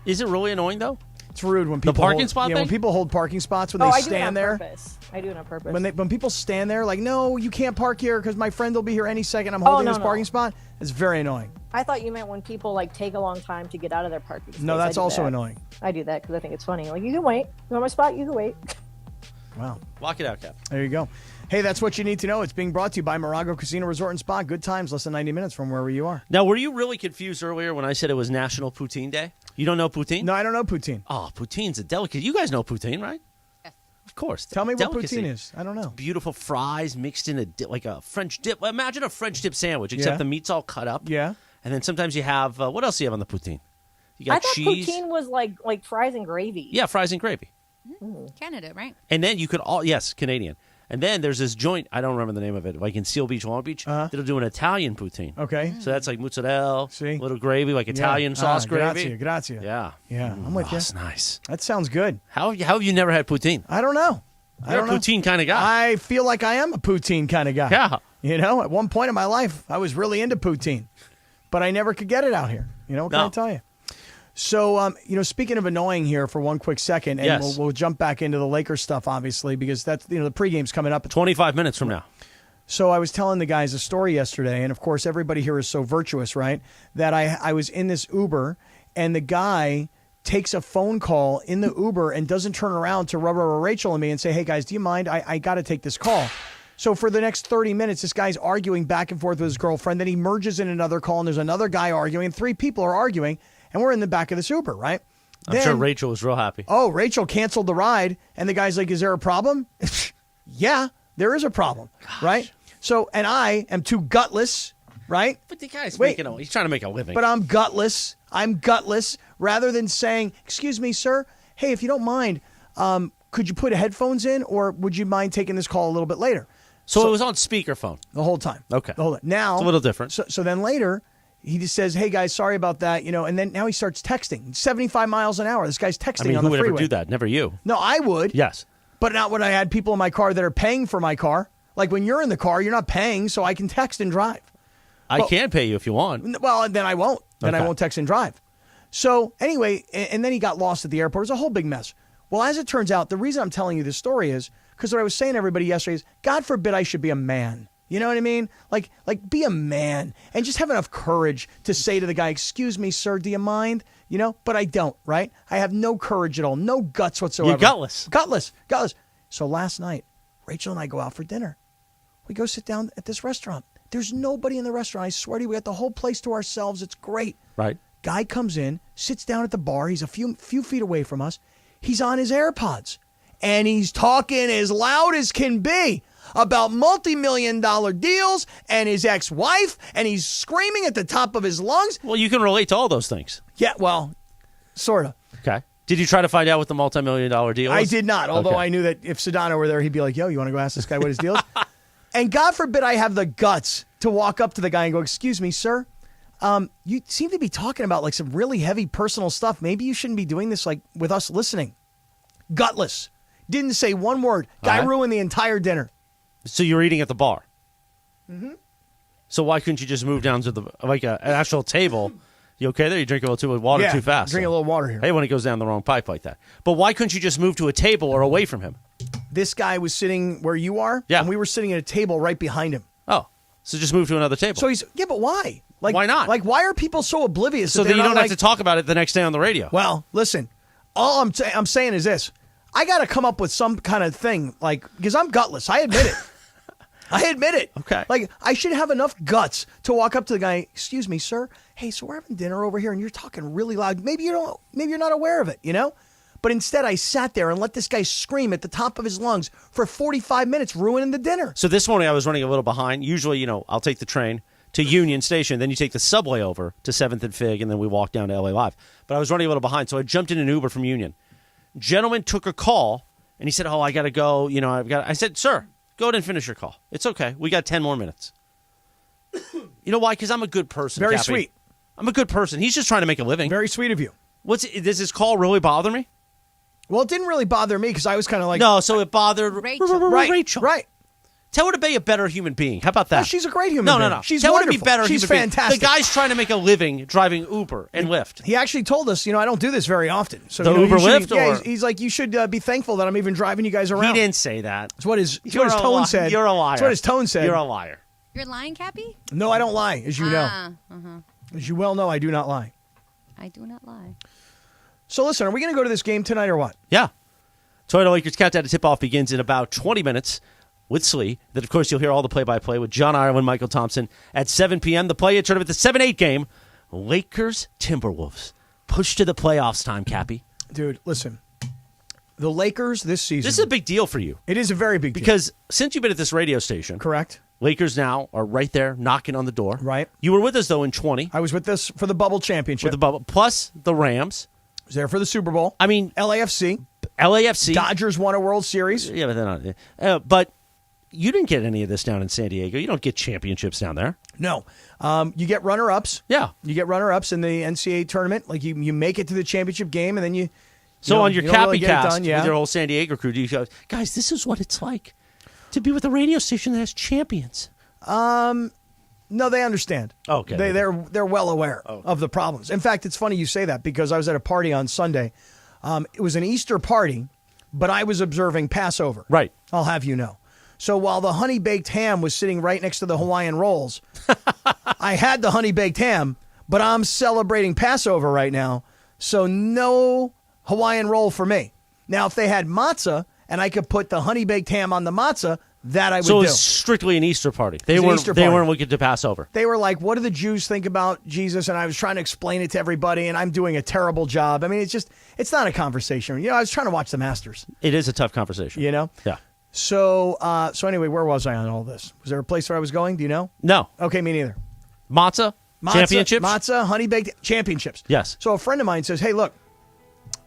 Is it really annoying, though? It's rude when people parking hold, spot when thing? people hold parking spots when Oh, they I do it on stand there. purpose. I do it on purpose. When people stand there like, no, you can't park here because my friend will be here any second. I'm holding this parking spot. It's very annoying. I thought you meant when people like take a long time to get out of their parking space. No, I that's do also that. annoying. I do that because I think it's funny. Like, you can wait. You want my spot? You can wait. Wow. Lock it out, Cap. There you go. Hey, that's what you need to know. It's being brought to you by Morago Casino Resort and Spa. Good times, less than 90 minutes from wherever you are. Now, were you really confused earlier when I said it was National Poutine Day? You don't know poutine? No, I don't know poutine. Oh, poutine's a delicacy. You guys know poutine, right? Yes. Of course. Tell me Delicacy. what poutine is. I don't know. Beautiful fries mixed in like a French dip. Imagine a French dip sandwich, except Yeah. the meat's all cut up. Yeah. And then sometimes you have, what else do you have on the poutine? You I got thought cheese. poutine was like fries and gravy. Yeah, fries and gravy. Canada, right? And then you could yes, Canadian. And then there's this joint, I don't remember the name of it, like in Seal Beach, Long Beach, that'll do an Italian poutine. Okay. So that's like mozzarella, See? little gravy, like Italian sauce gravy. Grazie. Yeah. Yeah, I'm with you. That's nice. That sounds good. How have you never had poutine? I don't know. I You're don't a know. poutine kind of guy. I feel like I am a poutine kind of guy. Yeah. You know, at one point in my life, I was really into poutine, but I never could get it out here. You know, what can I No. tell you? So, speaking of annoying here for one quick second, and Yes. we'll jump back into the Lakers stuff, obviously, because that's, the pregame's coming up. 25 minutes from now. So I was telling the guys a story yesterday, and of course, everybody here is so virtuous, right? That I was in this Uber, and the guy takes a phone call in the Uber and doesn't turn around to Rubber or Rachel and me and say, hey, guys, do you mind? I got to take this call. So for the next 30 minutes, this guy's arguing back and forth with his girlfriend. Then he merges in another call, and there's another guy arguing. 3 people are arguing, and we're in the back of this Uber, right? I'm sure Rachel was real happy. Oh, Rachel canceled the ride, and the guy's like, is there a problem? Yeah, there is a problem, right? So, and I am too gutless, right? But the guy's Wait. he's trying to make a living. But I'm gutless. I'm gutless. Rather than saying, excuse me, sir, hey, if you don't mind, could you put headphones in, or would you mind taking this call a little bit later? so it was on speakerphone. The whole time. Okay. The whole time. Now, It's a little different. So then later, he just says, hey, guys, sorry about that, and then now he starts texting. 75 miles an hour. This guy's texting I mean, on who the would freeway. ever do that? Never you. No, I would. Yes. But not when I had people in my car that are paying for my car. Like when you're in the car, you're not paying, so I can text and drive. I can pay you if you want. Well, then I won't. Then I Okay. won't text and drive. So anyway, and then he got lost at the airport. It was a whole big mess. Well, as it turns out, the reason I'm telling you this story is because what I was saying to everybody yesterday is, God forbid I should be a man. You know what I mean? Like be a man and just have enough courage to say to the guy, excuse me, sir, do you mind? You know, but I don't, right? I have no courage at all, no guts whatsoever. You're gutless. Gutless. So last night, Rachel and I go out for dinner. We go sit down at this restaurant. There's nobody in the restaurant. I swear to you, we got the whole place to ourselves. It's great. Right. Guy comes in, sits down at the bar. He's a few feet away from us. He's on his AirPods, and he's talking as loud as can be about multi-million-dollar deals and his ex-wife, and he's screaming at the top of his lungs. Well, you can relate to all those things. Yeah, well, sort of. Okay. Did you try to find out what the multi-million-dollar deal is? I did not, although Okay. I knew that if Sedano were there, he'd be like, yo, you want to go ask this guy what his deal is? And God forbid I have the guts to walk up to the guy and go, excuse me, sir, you seem to be talking about like some really heavy personal stuff. Maybe you shouldn't be doing this like with us listening. Gutless. Didn't say one word. Guy All right. ruined the entire dinner. So you were eating at the bar. Mm-hmm. So why couldn't you just move down to the an actual table? You okay there? You drink a little too much water too fast. Drink a little water here. Hey, when it goes down the wrong pipe like that. But why couldn't you just move to a table or away from him? This guy was sitting where you are, Yeah. and we were sitting at a table right behind him. Oh, so just move to another table. So he's, yeah, but why? Like, Why not? Like, why are people so oblivious? so that that they're you not don't have to talk about it the next day on the radio. Well, listen, all I'm saying is this. I got to come up with some kind of thing, like, because I'm gutless. I admit it. I admit it. Okay. Like, I should have enough guts to walk up to the guy, excuse me, sir. Hey, so we're having dinner over here and you're talking really loud. Maybe you're not aware of it, you know? But instead, I sat there and let this guy scream at the top of his lungs for 45 minutes, ruining the dinner. So this morning I was running a little behind. Usually, I'll take the train to Union Station, then you take the subway over to 7th and Fig, and then we walk down to LA Live. But I was running a little behind, so I jumped in an Uber from Union. Gentleman took a call, and he said, I got to go. I said, sir, go ahead and finish your call. It's okay. We got 10 more minutes. You know why? Because I'm a good person, Very Cappy. sweet. I'm a good person. He's just trying to make a living. Very sweet of you. Does his call really bother me? Well, it didn't really bother me because I was kind of like, No, so it bothered Rachel. right, Rachel. right. Tell her to be a better human being. How about that? Oh, she's a great human No, being. no, no. She's Tell wonderful. her to be better She's human being. fantastic. The guy's trying to make a living driving Uber and Lyft. He actually told us, I don't do this very often. So The you Uber should- Lyft, yeah, or- he's like, you should be thankful that I'm even driving you guys around. He didn't say that. That's what his You're a tone li- said. You're a liar. That's what his tone said. You're a liar. You're lying, Cappy? No, I don't lie, as you know. As you well know, I do not lie. I do not lie. So listen, are we going to go to this game tonight or what? Yeah. Toyota Lakers countdown to tip-off begins in about 20 minutes with Slee. Then, of course, you'll hear all the play-by-play with John Ireland, Michael Thompson at 7 p.m. The play-in tournament, the 7-8 game, Lakers-Timberwolves. Push to the playoffs time, Cappy. Dude, listen. The Lakers this season. This is a big deal for you. It is a very big deal. Because since you've been at this radio station, Correct. Lakers now are right there knocking on the door. Right. You were with us, though, in 20 I was with this for the bubble championship. with the bubble, plus the Rams. I was there for the Super Bowl. I mean, LAFC. LAFC. Dodgers won a World Series. Yeah, but they're not. But you didn't get any of this down in San Diego. You don't get championships down there. No. You get runner-ups. Yeah. You get runner-ups in the NCAA tournament. Like, you make it to the championship game, and then you So know, on your you don't really Cappy get it cast done, yeah. with your whole San Diego crew, do you go, guys, this is what it's like to be with a radio station that has champions. No, they understand. Okay. They're well aware of the problems. In fact, it's funny you say that because I was at a party on Sunday. It was an Easter party, but I was observing Passover. Right. I'll have you know. So while the honey baked ham was sitting right next to the Hawaiian rolls, I had the honey baked ham, but I'm celebrating Passover right now. So no Hawaiian roll for me. Now, if they had matzah and I could put the honey baked ham on the matzah, that I would So do. it's strictly an Easter party. It's an Easter party. They weren't looking to pass over. They were like, what do the Jews think about Jesus? And I was trying to explain it to everybody, and I'm doing a terrible job. I mean, it's not a conversation. I was trying to watch the Masters, It is a tough conversation. Yeah. So anyway, where was I on all this? Was there a place where I was going? Do you know? No. Okay, me neither. Matzah? Championships? Matzah, honey baked championships. Yes. So a friend of mine says, hey, look,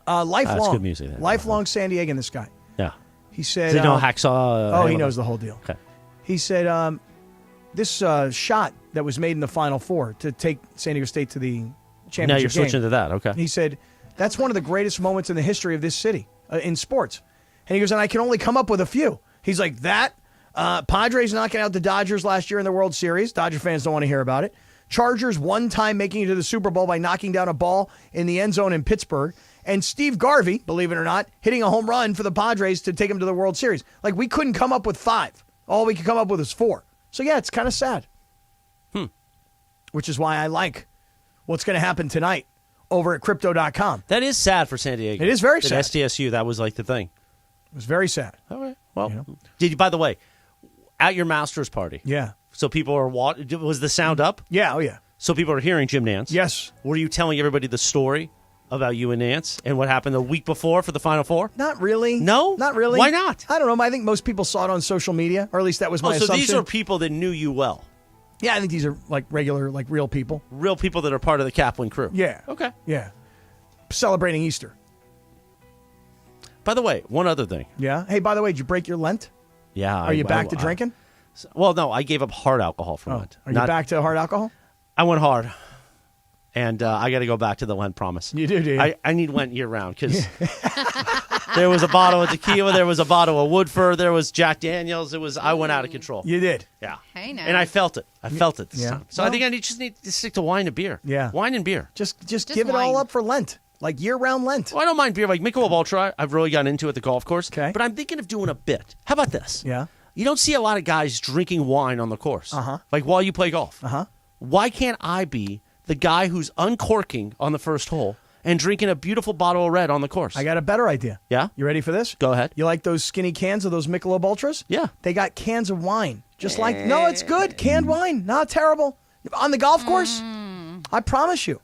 lifelong. That's good music there. Lifelong San Diegan, this guy. Yeah. He said. Does he know Hacksaw? He knows the whole deal. Okay. He said, this shot that was made in the Final Four to take San Diego State to the championship Now you're game. switching to that. Okay. He said, that's one of the greatest moments in the history of this city in sports. And he goes, and I can only come up with a few. He's like, that, Padres knocking out the Dodgers last year in the World Series. Dodger fans don't want to hear about it. Chargers one time making it to the Super Bowl by knocking down a ball in the end zone in Pittsburgh. And Steve Garvey, believe it or not, hitting a home run for the Padres to take them to the World Series. Like, we couldn't come up with 5. All we could come up with is 4. So, yeah, it's kind of sad. Which is why I like what's going to happen tonight over at Crypto.com. That is sad for San Diego. It is very At sad. SDSU, that was like the thing. It was very sad. All right. Well, did you, by the way, at your master's party? Yeah. So people are was the sound up? Yeah, oh yeah. So people are hearing Jim Nance? Yes. Were you telling everybody the story about you and Nance and what happened the week before for the Final Four? Not really. No? Not really. Why not? I don't know. I think most people saw it on social media, or at least that was my so assumption. these are people that knew you well. Yeah, I think these are like regular, like real people. Real people that are part of the Kaplan crew. Yeah. Okay. Yeah. Celebrating Easter. By the way, one other thing. Yeah. Hey, by the way, did you break your Lent? Yeah. Are you back to drinking? Well, no, I gave up hard alcohol for Lent. Are you back to hard alcohol? I went hard. And I got to go back to the Lent promise. You do, dude. I need Lent year round because there was a bottle of tequila, there was a bottle of Woodford, there was Jack Daniels. I went out of control. You did. Yeah. Hey, now. And I felt it. I felt it this Yeah. time. So Well- I think I just need to stick to wine and beer. Yeah. Wine and beer. Just give it all wine. up for Lent, like year-round Lent. Well, I don't mind beer. Like Michelob Ultra, I've really gotten into at the golf course. Okay. But I'm thinking of doing a bit. How about this? Yeah. You don't see a lot of guys drinking wine on the course. Uh-huh. Like while you play golf. Uh-huh. Why can't I be the guy who's uncorking on the first hole and drinking a beautiful bottle of red on the course? I got a better idea. Yeah? You ready for this? Go ahead. You like those skinny cans of those Michelob Ultras? Yeah. They got cans of wine. Just like, no, it's good. Canned wine. Not terrible. On the golf course, I promise you.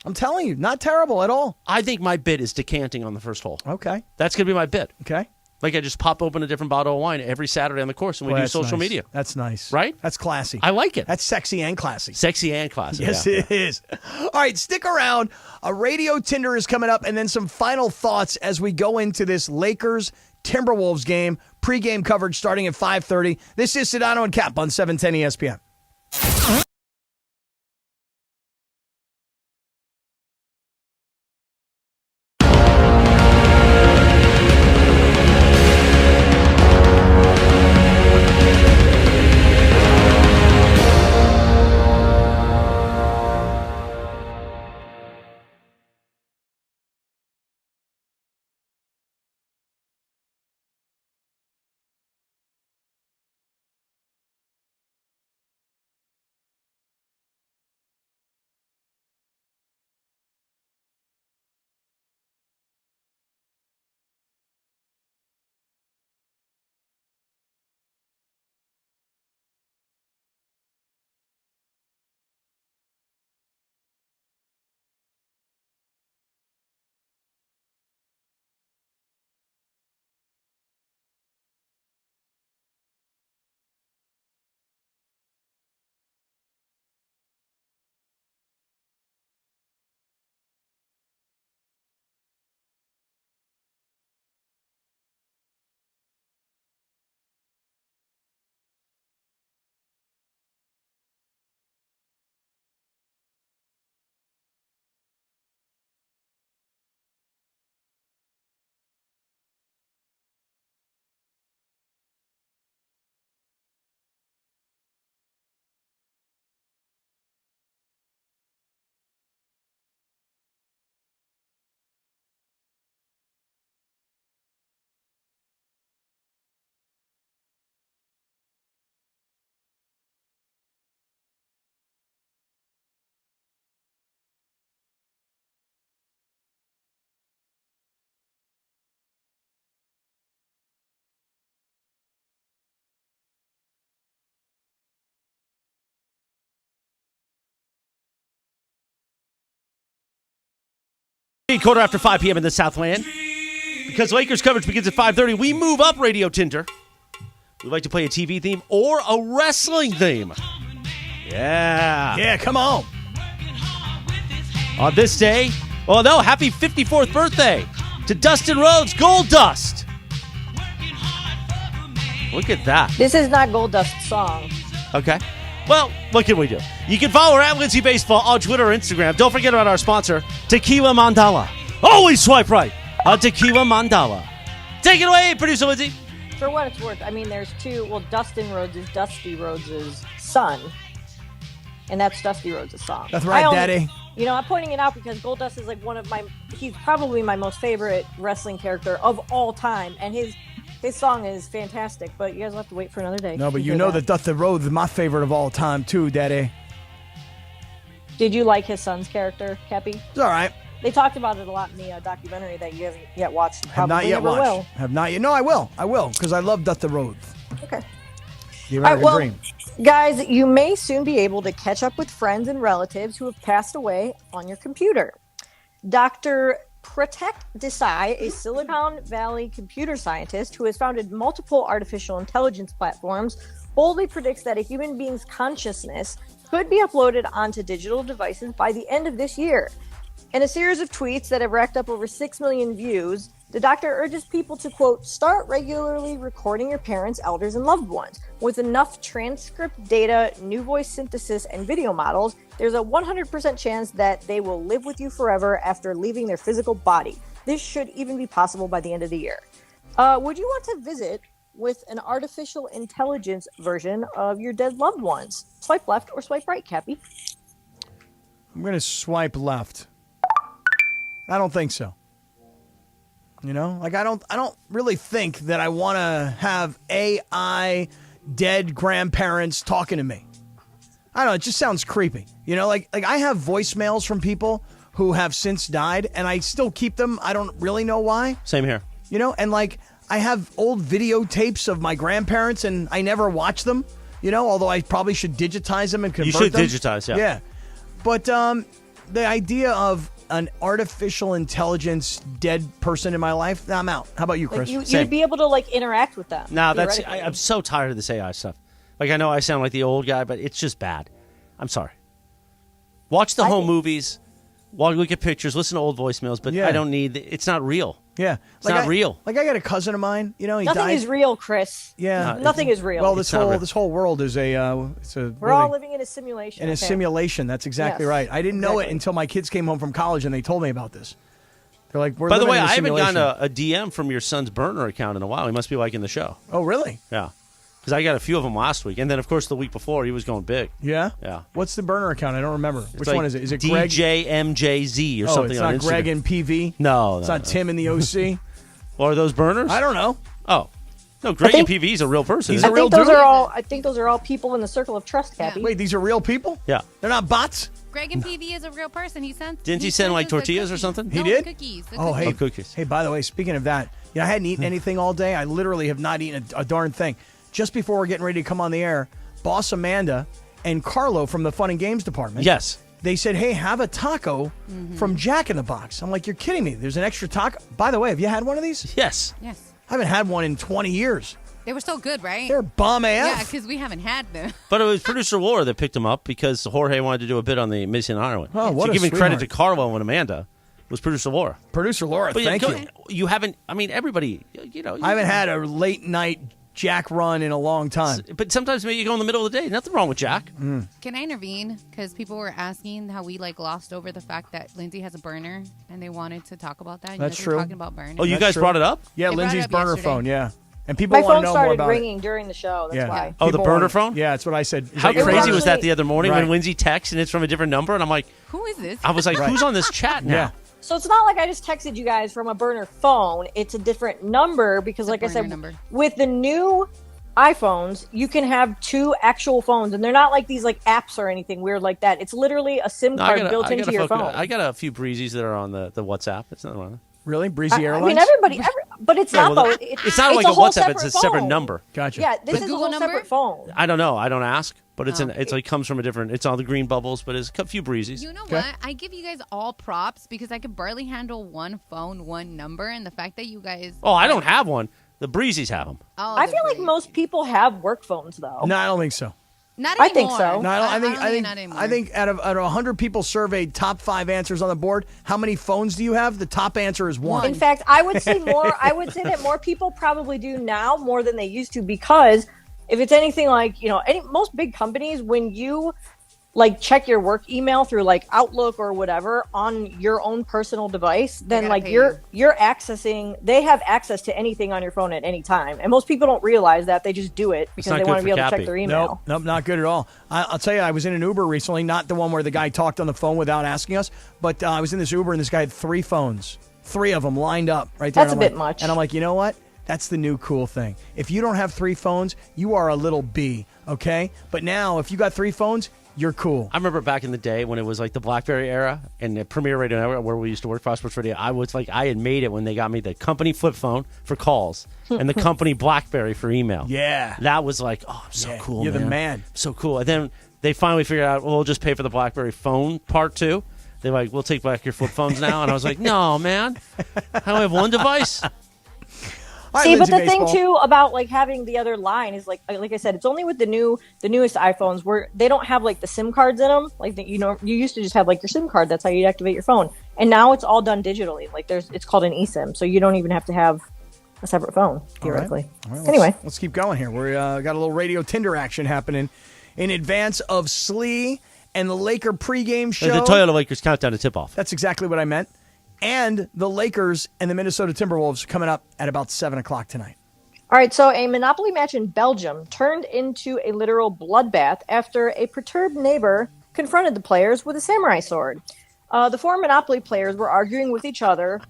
I'm telling you, not terrible at all. I think my bit is decanting on the first hole. Okay. That's going to be my bit. Okay. Like I just pop open a different bottle of wine every Saturday on the course and we Well, do that's social nice. media. That's nice. Right? That's classy. I like it. That's sexy and classy. Sexy and classy. Yes, yeah. it is. All right, stick around. A radio Tinder is coming up, and then some final thoughts as we go into this Lakers-Timberwolves game. Pre-game coverage starting at 5:30. This is Sedano and Kap on 710 ESPN. Quarter after 5 p.m. in the Southland. Because Lakers coverage begins at 5:30, we move up Radio Tinder. We'd like to play a TV theme or a wrestling theme. Yeah. Yeah, come on. On this day, well, no, happy 54th birthday to Dustin Rhodes, Gold Dust. Look at that. This is not Gold Dust's song. Okay. Well, what can we do? You can follow her at Lindsay Baseball on Twitter or Instagram. Don't forget about our sponsor, Tequila Mandala. Always swipe right on Tequila Mandala. Take it away, producer Lindsay. for what it's worth, I mean, there's two. Well, Dustin Rhodes is Dusty Rhodes' son, and that's Dusty Rhodes' song. That's right, Daddy. You know, I'm pointing it out because Goldust is like he's probably my most favorite wrestling character of all time, and his song is fantastic. But you guys will have to wait for another day. No, but you know that Dusty Rhodes is my favorite of all time too, Daddy. Did you like his son's character, Cappy? It's all right. They talked about it a lot in the documentary that you haven't yet watched. Have not yet never watched. Will. Have not yet. No, I will because I love Dusty Rhodes. Okay. The American Dream. Guys, you may soon be able to catch up with friends and relatives who have passed away on your computer. Dr. Pratek Desai, a Silicon Valley computer scientist who has founded multiple artificial intelligence platforms, boldly predicts that a human being's consciousness could be uploaded onto digital devices by the end of this year. In a series of tweets that have racked up over 6 million views, the doctor urges people to, quote, start regularly recording your parents, elders, and loved ones. With enough transcript data, new voice synthesis, and video models, there's a 100% chance that they will live with you forever after leaving their physical body. This should even be possible by the end of the year. Would you want to visit with an artificial intelligence version of your dead loved ones? Swipe left or swipe right, Cappy? I'm going to swipe left. I don't think so. You know, like I don't really think that I want to have AI dead grandparents talking to me. I don't know. It just sounds creepy. You know, like I have voicemails from people who have since died and I still keep them. I don't really know why. Same here. You know, and like I have old videotapes of my grandparents and I never watch them, you know, although I probably should digitize them and convert them. You should digitize, yeah. Yeah. But the idea of an artificial intelligence dead person in my life, I'm out. How about you, Chris? Like you'd be able to like interact with them. No, I'm so tired of this AI stuff. Like I know I sound like the old guy, but it's just bad. I'm sorry. Watch the home movies, look at pictures, listen to old voicemails, but I don't need. It's not real. Yeah, it's not real. Like I got a cousin of mine. You know, he Nothing died. is real, Chris. Yeah, nothing is real. Well, this whole world is we're all living in a simulation. In a simulation. That's exactly right. I didn't know it until my kids came home from college and they told me about this. They're like, we're By the living way, in a I haven't simulation. gotten a DM from your son's burner account in a while. He must be liking the show. Oh, really? Yeah. Because I got a few of them last week. And then, of course, the week before, he was going big. Yeah? Yeah. What's the burner account? I don't remember. Which like one is it? Is it Greg? DJMJZ or something it's on not Instagram. Greg and PV? No. It's not Tim in the OC? Well, are those burners? I don't know. Oh. No, Greg and PV is a real person. He's a real dude? I think those are all people in the circle of trust, Cappy. Wait, these are real people? Yeah. They're not bots? Greg and PV is a real person. Didn't he send like tortillas or something? He did? Cookies. Hey, cookies. Hey, by the way, speaking of that, I hadn't eaten anything all day. I literally have not eaten a darn thing. Just before we're getting ready to come on the air, Boss Amanda and Carlo from the Fun and Games department. Yes. They said, hey, have a taco from Jack in the Box. I'm like, you're kidding me. There's an extra taco. By the way, have you had one of these? Yes. Yes. I haven't had one in 20 years. They were so good, right? They're bomb AF. Yeah, because we haven't had them. But it was producer Laura that picked them up because Jorge wanted to do a bit on the Missing Ireland. Oh, what so a giving credit sweetheart. to Carlo and Amanda was producer Laura. Producer Laura, But thank you. You haven't, I mean, everybody, you know. I haven't had a late night Jack run in a long time. But sometimes maybe you go in the middle of the day. Nothing wrong with Jack. Can I intervene? Because people were asking how we glossed over the fact that Lindsay has a burner, and they wanted to talk about that. That's you guys true. Were talking about burner. Oh, you guys brought it up? Yeah, They brought Lindsay's it up burner yesterday. phone, yeah. And people My want to phone know more started about ringing during the show. That's why. Oh, the People burner want- phone? Yeah, that's what I said. Is How that your crazy phone? was that the other morning Right. when Lindsay texts and it's from a different number? And I'm like, Who is this? I was like, who's on this chat now? Yeah. So it's not like I just texted you guys from a burner phone. It's a different number because, like I burner said, number. with the new iPhones, you can have two actual phones, and they're not like these like apps or anything weird like that. It's literally a SIM No, card built into your phone. I got a few breezies that are on the WhatsApp. It's nothing wrong. Really? Breezy I Airlines? mean, but it's not well, though. It's not like a whole WhatsApp. It's a separate phone. number. Gotcha. Yeah, this is a Google whole number? separate phone. I don't know. I don't ask. But it's Oh. it's like comes from a different. It's all the green bubbles, but it's a few breezies. You know Okay. what? I give you guys all props because I could barely handle one phone, one number, and the fact that you guys. Oh, I don't have one. The breezies have them. Oh, I the feel like breeze. most people have work phones though. No, I don't think so. Not I anymore. think so. No, I think not anymore. I think out of 100 people surveyed, top 5 answers on the board. How many phones do you have? The top answer is 1. In fact, I would say more. I would say that more people probably do now more than they used to because if it's anything like most big companies, when you like check your work email through like Outlook or whatever on your own personal device, then like you're accessing, they have access to anything on your phone at any time. And most people don't realize that. They just do it because they want to be able to check their email. Nope, not good at all. I'll tell you, I was in an Uber recently, not the one where the guy talked on the phone without asking us, but I was in this Uber and this guy had 3 phones, 3 of them lined up right there. That's a bit much. And I'm like, you know what? That's the new cool thing. If you don't have 3 phones, you are a little B, okay? But now, if you got 3 phones, you're cool. I remember back in the day when it was like the BlackBerry era and the Premier Radio Network, where we used to work, Fox Sports Radio. I was like, I had made it when they got me the company flip phone for calls and the company BlackBerry for email. Yeah. That was like, oh, I'm so cool, You're man. the man. So cool. And then they finally figured out, well, we'll just pay for the BlackBerry phone part too. They're like, we'll take back your flip phones now. And I was like, no, man. I only have one device. See, but the thing too about like having the other line is like I said, it's only with the newest iPhones where they don't have like the SIM cards in them. Like you used to just have like your SIM card. That's how you activate your phone. And now it's all done digitally. Like it's called an eSIM, so you don't even have to have a separate phone theoretically. All right, anyway, let's keep going here. We got a little radio Tinder action happening in advance of Slee and the Laker pregame show. The Toyota Lakers countdown to tip off. That's exactly what I meant. And the Lakers and the Minnesota Timberwolves coming up at about 7 o'clock tonight. All right, so a Monopoly match in Belgium turned into a literal bloodbath after a perturbed neighbor confronted the players with a samurai sword. The 4 Monopoly players were arguing with each other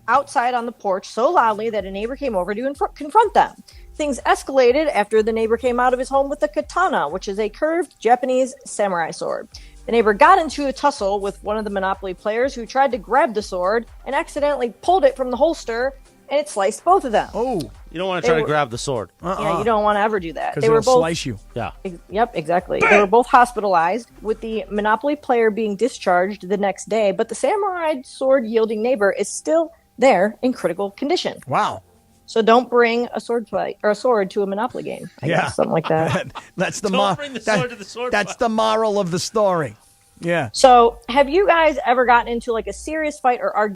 outside on the porch so loudly that a neighbor came over to confront them. Things escalated after the neighbor came out of his home with a katana, which is a curved Japanese samurai sword. The neighbor got into a tussle with one of the Monopoly players who tried to grab the sword and accidentally pulled it from the holster, and it sliced both of them. Oh. You don't want to try to grab the sword. Yeah, you don't want to ever do that. Because it'll slice you. Yeah. Yep, exactly. They were both hospitalized, with the Monopoly player being discharged the next day, but the samurai sword-yielding neighbor is still there in critical condition. Wow. So don't bring a sword fight or a sword to a Monopoly game. I guess, something like that. That's the Don't bring the sword to the sword That's fight. the moral of the story. Yeah. So have you guys ever gotten into like a serious fight or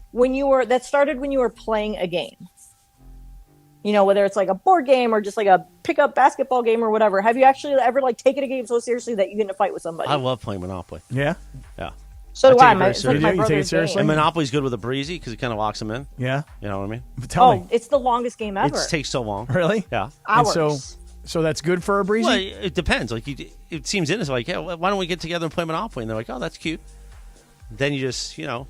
that started when you were playing a game? You know, whether it's like a board game or just like a pickup basketball game or whatever. Have you actually ever like taken a game so seriously that you get in a fight with somebody? I love playing Monopoly. Yeah? Yeah. So do I. It's like my you take it brother's seriously? And game. Monopoly's good with a breezy because it kind of locks them in. Yeah. You know what I mean? Tell me. It's the longest game ever. It takes so long. Really? Yeah. And Hours. so that's good for a breezy? Well, it depends. Like it seems innocent. Like, yeah, why don't we get together and play Monopoly? And they're like, oh, that's cute. Then you just, you can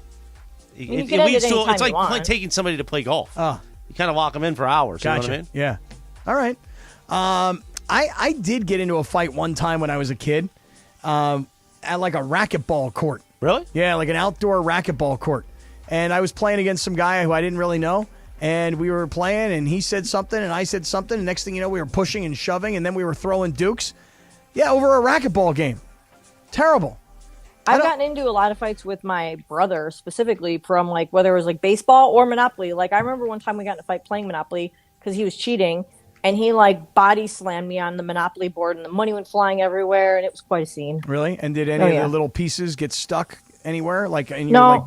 it end leads it to. anytime It's like you want. taking somebody to play golf. Oh. You kind of lock them in for hours. Gotcha. You know what I mean? Yeah. All right. I did get into a fight one time when I was a kid at like a racquetball court. Really? Yeah, like an outdoor racquetball court. And I was playing against some guy who I didn't really know. And we were playing, and he said something, and I said something. And next thing you know, we were pushing and shoving, and then we were throwing dukes. Yeah, over a racquetball game. Terrible. I've gotten into a lot of fights with my brother, specifically from like whether it was like baseball or Monopoly. Like I remember one time we got in a fight playing Monopoly because he was cheating, and he like body slammed me on the Monopoly board, and the money went flying everywhere, and it was quite a scene. Really? And did any of the little pieces get stuck anywhere, like in your like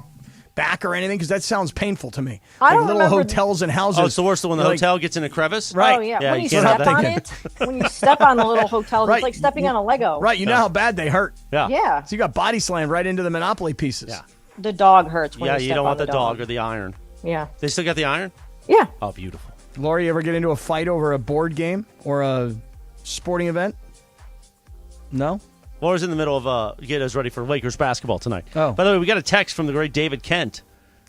back or anything? Because that sounds painful to me. I Like don't little remember hotels and houses. Oh, it's the worst when the Like- hotel gets in a crevice? Right. Oh yeah, Yeah, when you you can't have step that on it, when you step on the little hotels, Right. it's like stepping on a Lego. Right, you know how bad they hurt. Yeah. Yeah, So you got body slammed right into the Monopoly pieces. Yeah. the dog hurts when Yeah, you you step don't on want the dog or the iron. Yeah, They still got the iron? yeah. Oh, beautiful. Lori, you ever get into a fight over a board game or a sporting event? No? Laura's in the middle of get us ready for Lakers basketball tonight. Oh. By the way, we got a text from the great David Kent,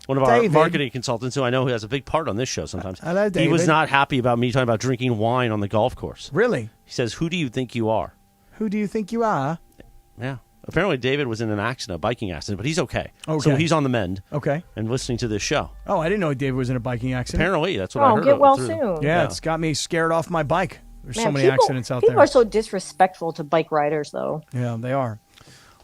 one of our David. marketing consultants who I know who has a big part on this show sometimes. Hello, He was David. not happy about me talking about drinking wine on the golf course. Really? He says, who do you think you are? Who do you think you are? Yeah. Apparently David was in an accident, a biking accident, but he's okay. Okay. So he's on the mend Okay. and listening to this show. Oh, I didn't know David was in a biking accident. Apparently, that's what I Oh, heard. get well through- soon. Yeah, it's got me scared off my bike. There's so Man, many accidents out people there. are so disrespectful to bike riders, though. Yeah, they are.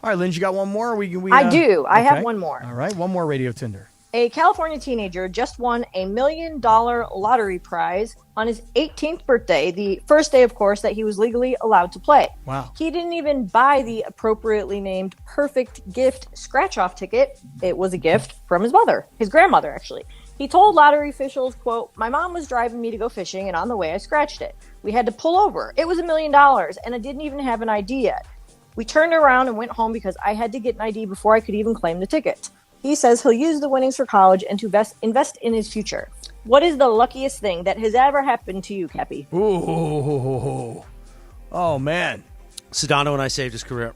All right, Lynn, you got one more? I do. I have okay. one more. All right, one more Radio Tinder. A California teenager just won a $1 million lottery prize on his 18th birthday, the first day, of course, that he was legally allowed to play. Wow. He didn't even buy the appropriately named Perfect Gift scratch-off ticket. It was a gift from his mother, his grandmother, actually. He told lottery officials, quote, "My mom was driving me to go fishing, and on the way I scratched it. We had to pull over. It was $1 million, and I didn't even have an ID yet. We turned around and went home because I had to get an ID before I could even claim the ticket. He says he'll use the winnings for college and to invest in his future. What is the luckiest thing that has ever happened to you, Cappy? Ooh. Oh, man. Sedano and I saved his career.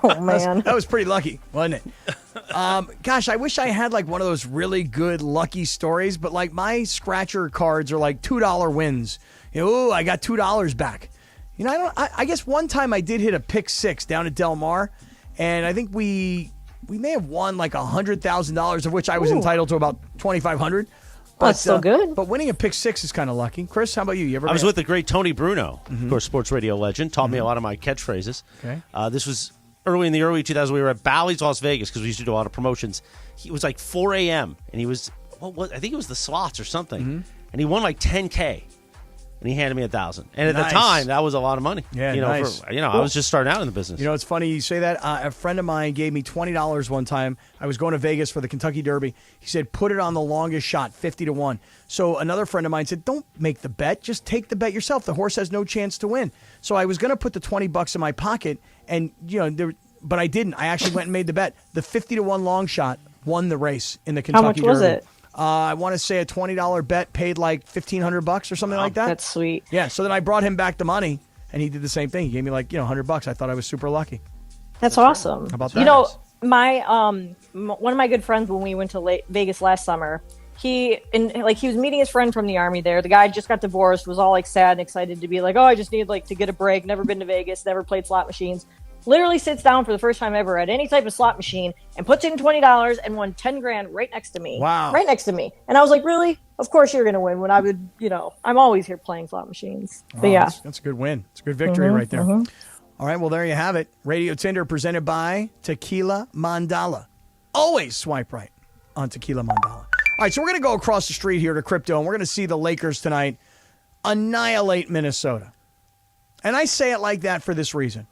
Oh, man. That was pretty lucky, wasn't it? Gosh, I wish I had like one of those really good lucky stories, but like my scratcher cards are like $2 wins. Ooh, I got $2 back. I guess one time I did hit a pick six down at Del Mar, and I think we may have won like $100,000, of which I was entitled to about $2,500. That's still good. But winning a pick six is kind of lucky. Chris, how about you? I was with the great Tony Bruno, of course, sports radio legend. Taught me a lot of my catchphrases. Okay. This was early in the early 2000s. We were at Bally's, Las Vegas, because we used to do a lot of promotions. It was like 4 a.m., and he was, I think it was the slots or something, and he won like $10K. And he handed me $1,000. And at the time, that was a lot of money. Yeah, nice. I was just starting out in the business. You know, it's funny you say that. A friend of mine gave me $20 one time. I was going to Vegas for the Kentucky Derby. He said, put it on the longest shot, 50-1. So another friend of mine said, don't make the bet. Just take the bet yourself. The horse has no chance to win. So I was going to put the $20 in my pocket, and but I didn't. I actually went and made the bet. The 50-1 long shot won the race in the Kentucky Derby. How much was it? I want to say a $20 bet paid like $1,500 or something like that. That's sweet. Yeah, so then I brought him back the money, and he did the same thing. He gave me like $100. I thought I was super lucky. That's awesome. How about that? You know, my one of my good friends when we went to Vegas last summer, he was meeting his friend from the army there. The guy just got divorced, was all like sad and excited to be like, oh, I just need like to get a break. Never been to Vegas, never played slot machines. Literally sits down for the first time ever at any type of slot machine and puts in $20 and won $10,000 right next to me. Wow. Right next to me. And I was like, really? Of course you're going to win when I would, I'm always here playing slot machines. But yeah. That's a good win. It's a good victory right there. All right, well, there you have it. Radio Tinder presented by Tequila Mandala. Always swipe right on Tequila Mandala. All right, so we're going to go across the street here to Crypto, and we're going to see the Lakers tonight annihilate Minnesota. And I say it like that for this reason.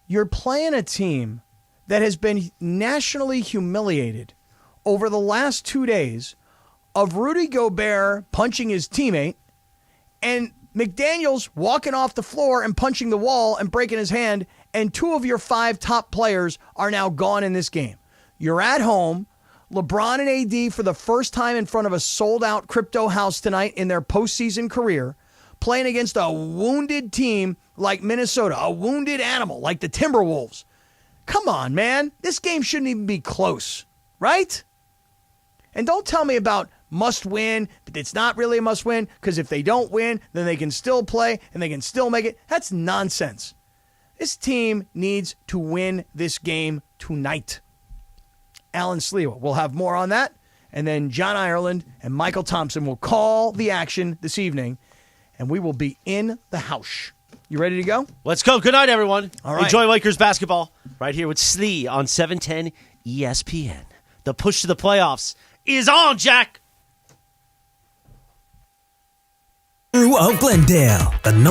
You're playing a team that has been nationally humiliated over the last 2 days of Rudy Gobert punching his teammate and McDaniels walking off the floor and punching the wall and breaking his hand, and 2 of your 5 top players are now gone in this game. You're at home. LeBron and AD for the first time in front of a sold-out Crypto house tonight in their postseason career, playing against a wounded team like Minnesota, a wounded animal like the Timberwolves. Come on, man. This game shouldn't even be close, right? And don't tell me about must win, but it's not really a must win, because if they don't win, then they can still play and they can still make it. That's nonsense. This team needs to win this game tonight. Alan Sliwa. We'll have more on that. And then John Ireland and Michael Thompson will call the action this evening, and we will be in the house. You ready to go? Let's go. Good night, everyone. All right. Enjoy Lakers basketball right here with Slee on 710 ESPN. The push to the playoffs is on, Jack. Of Glendale, the number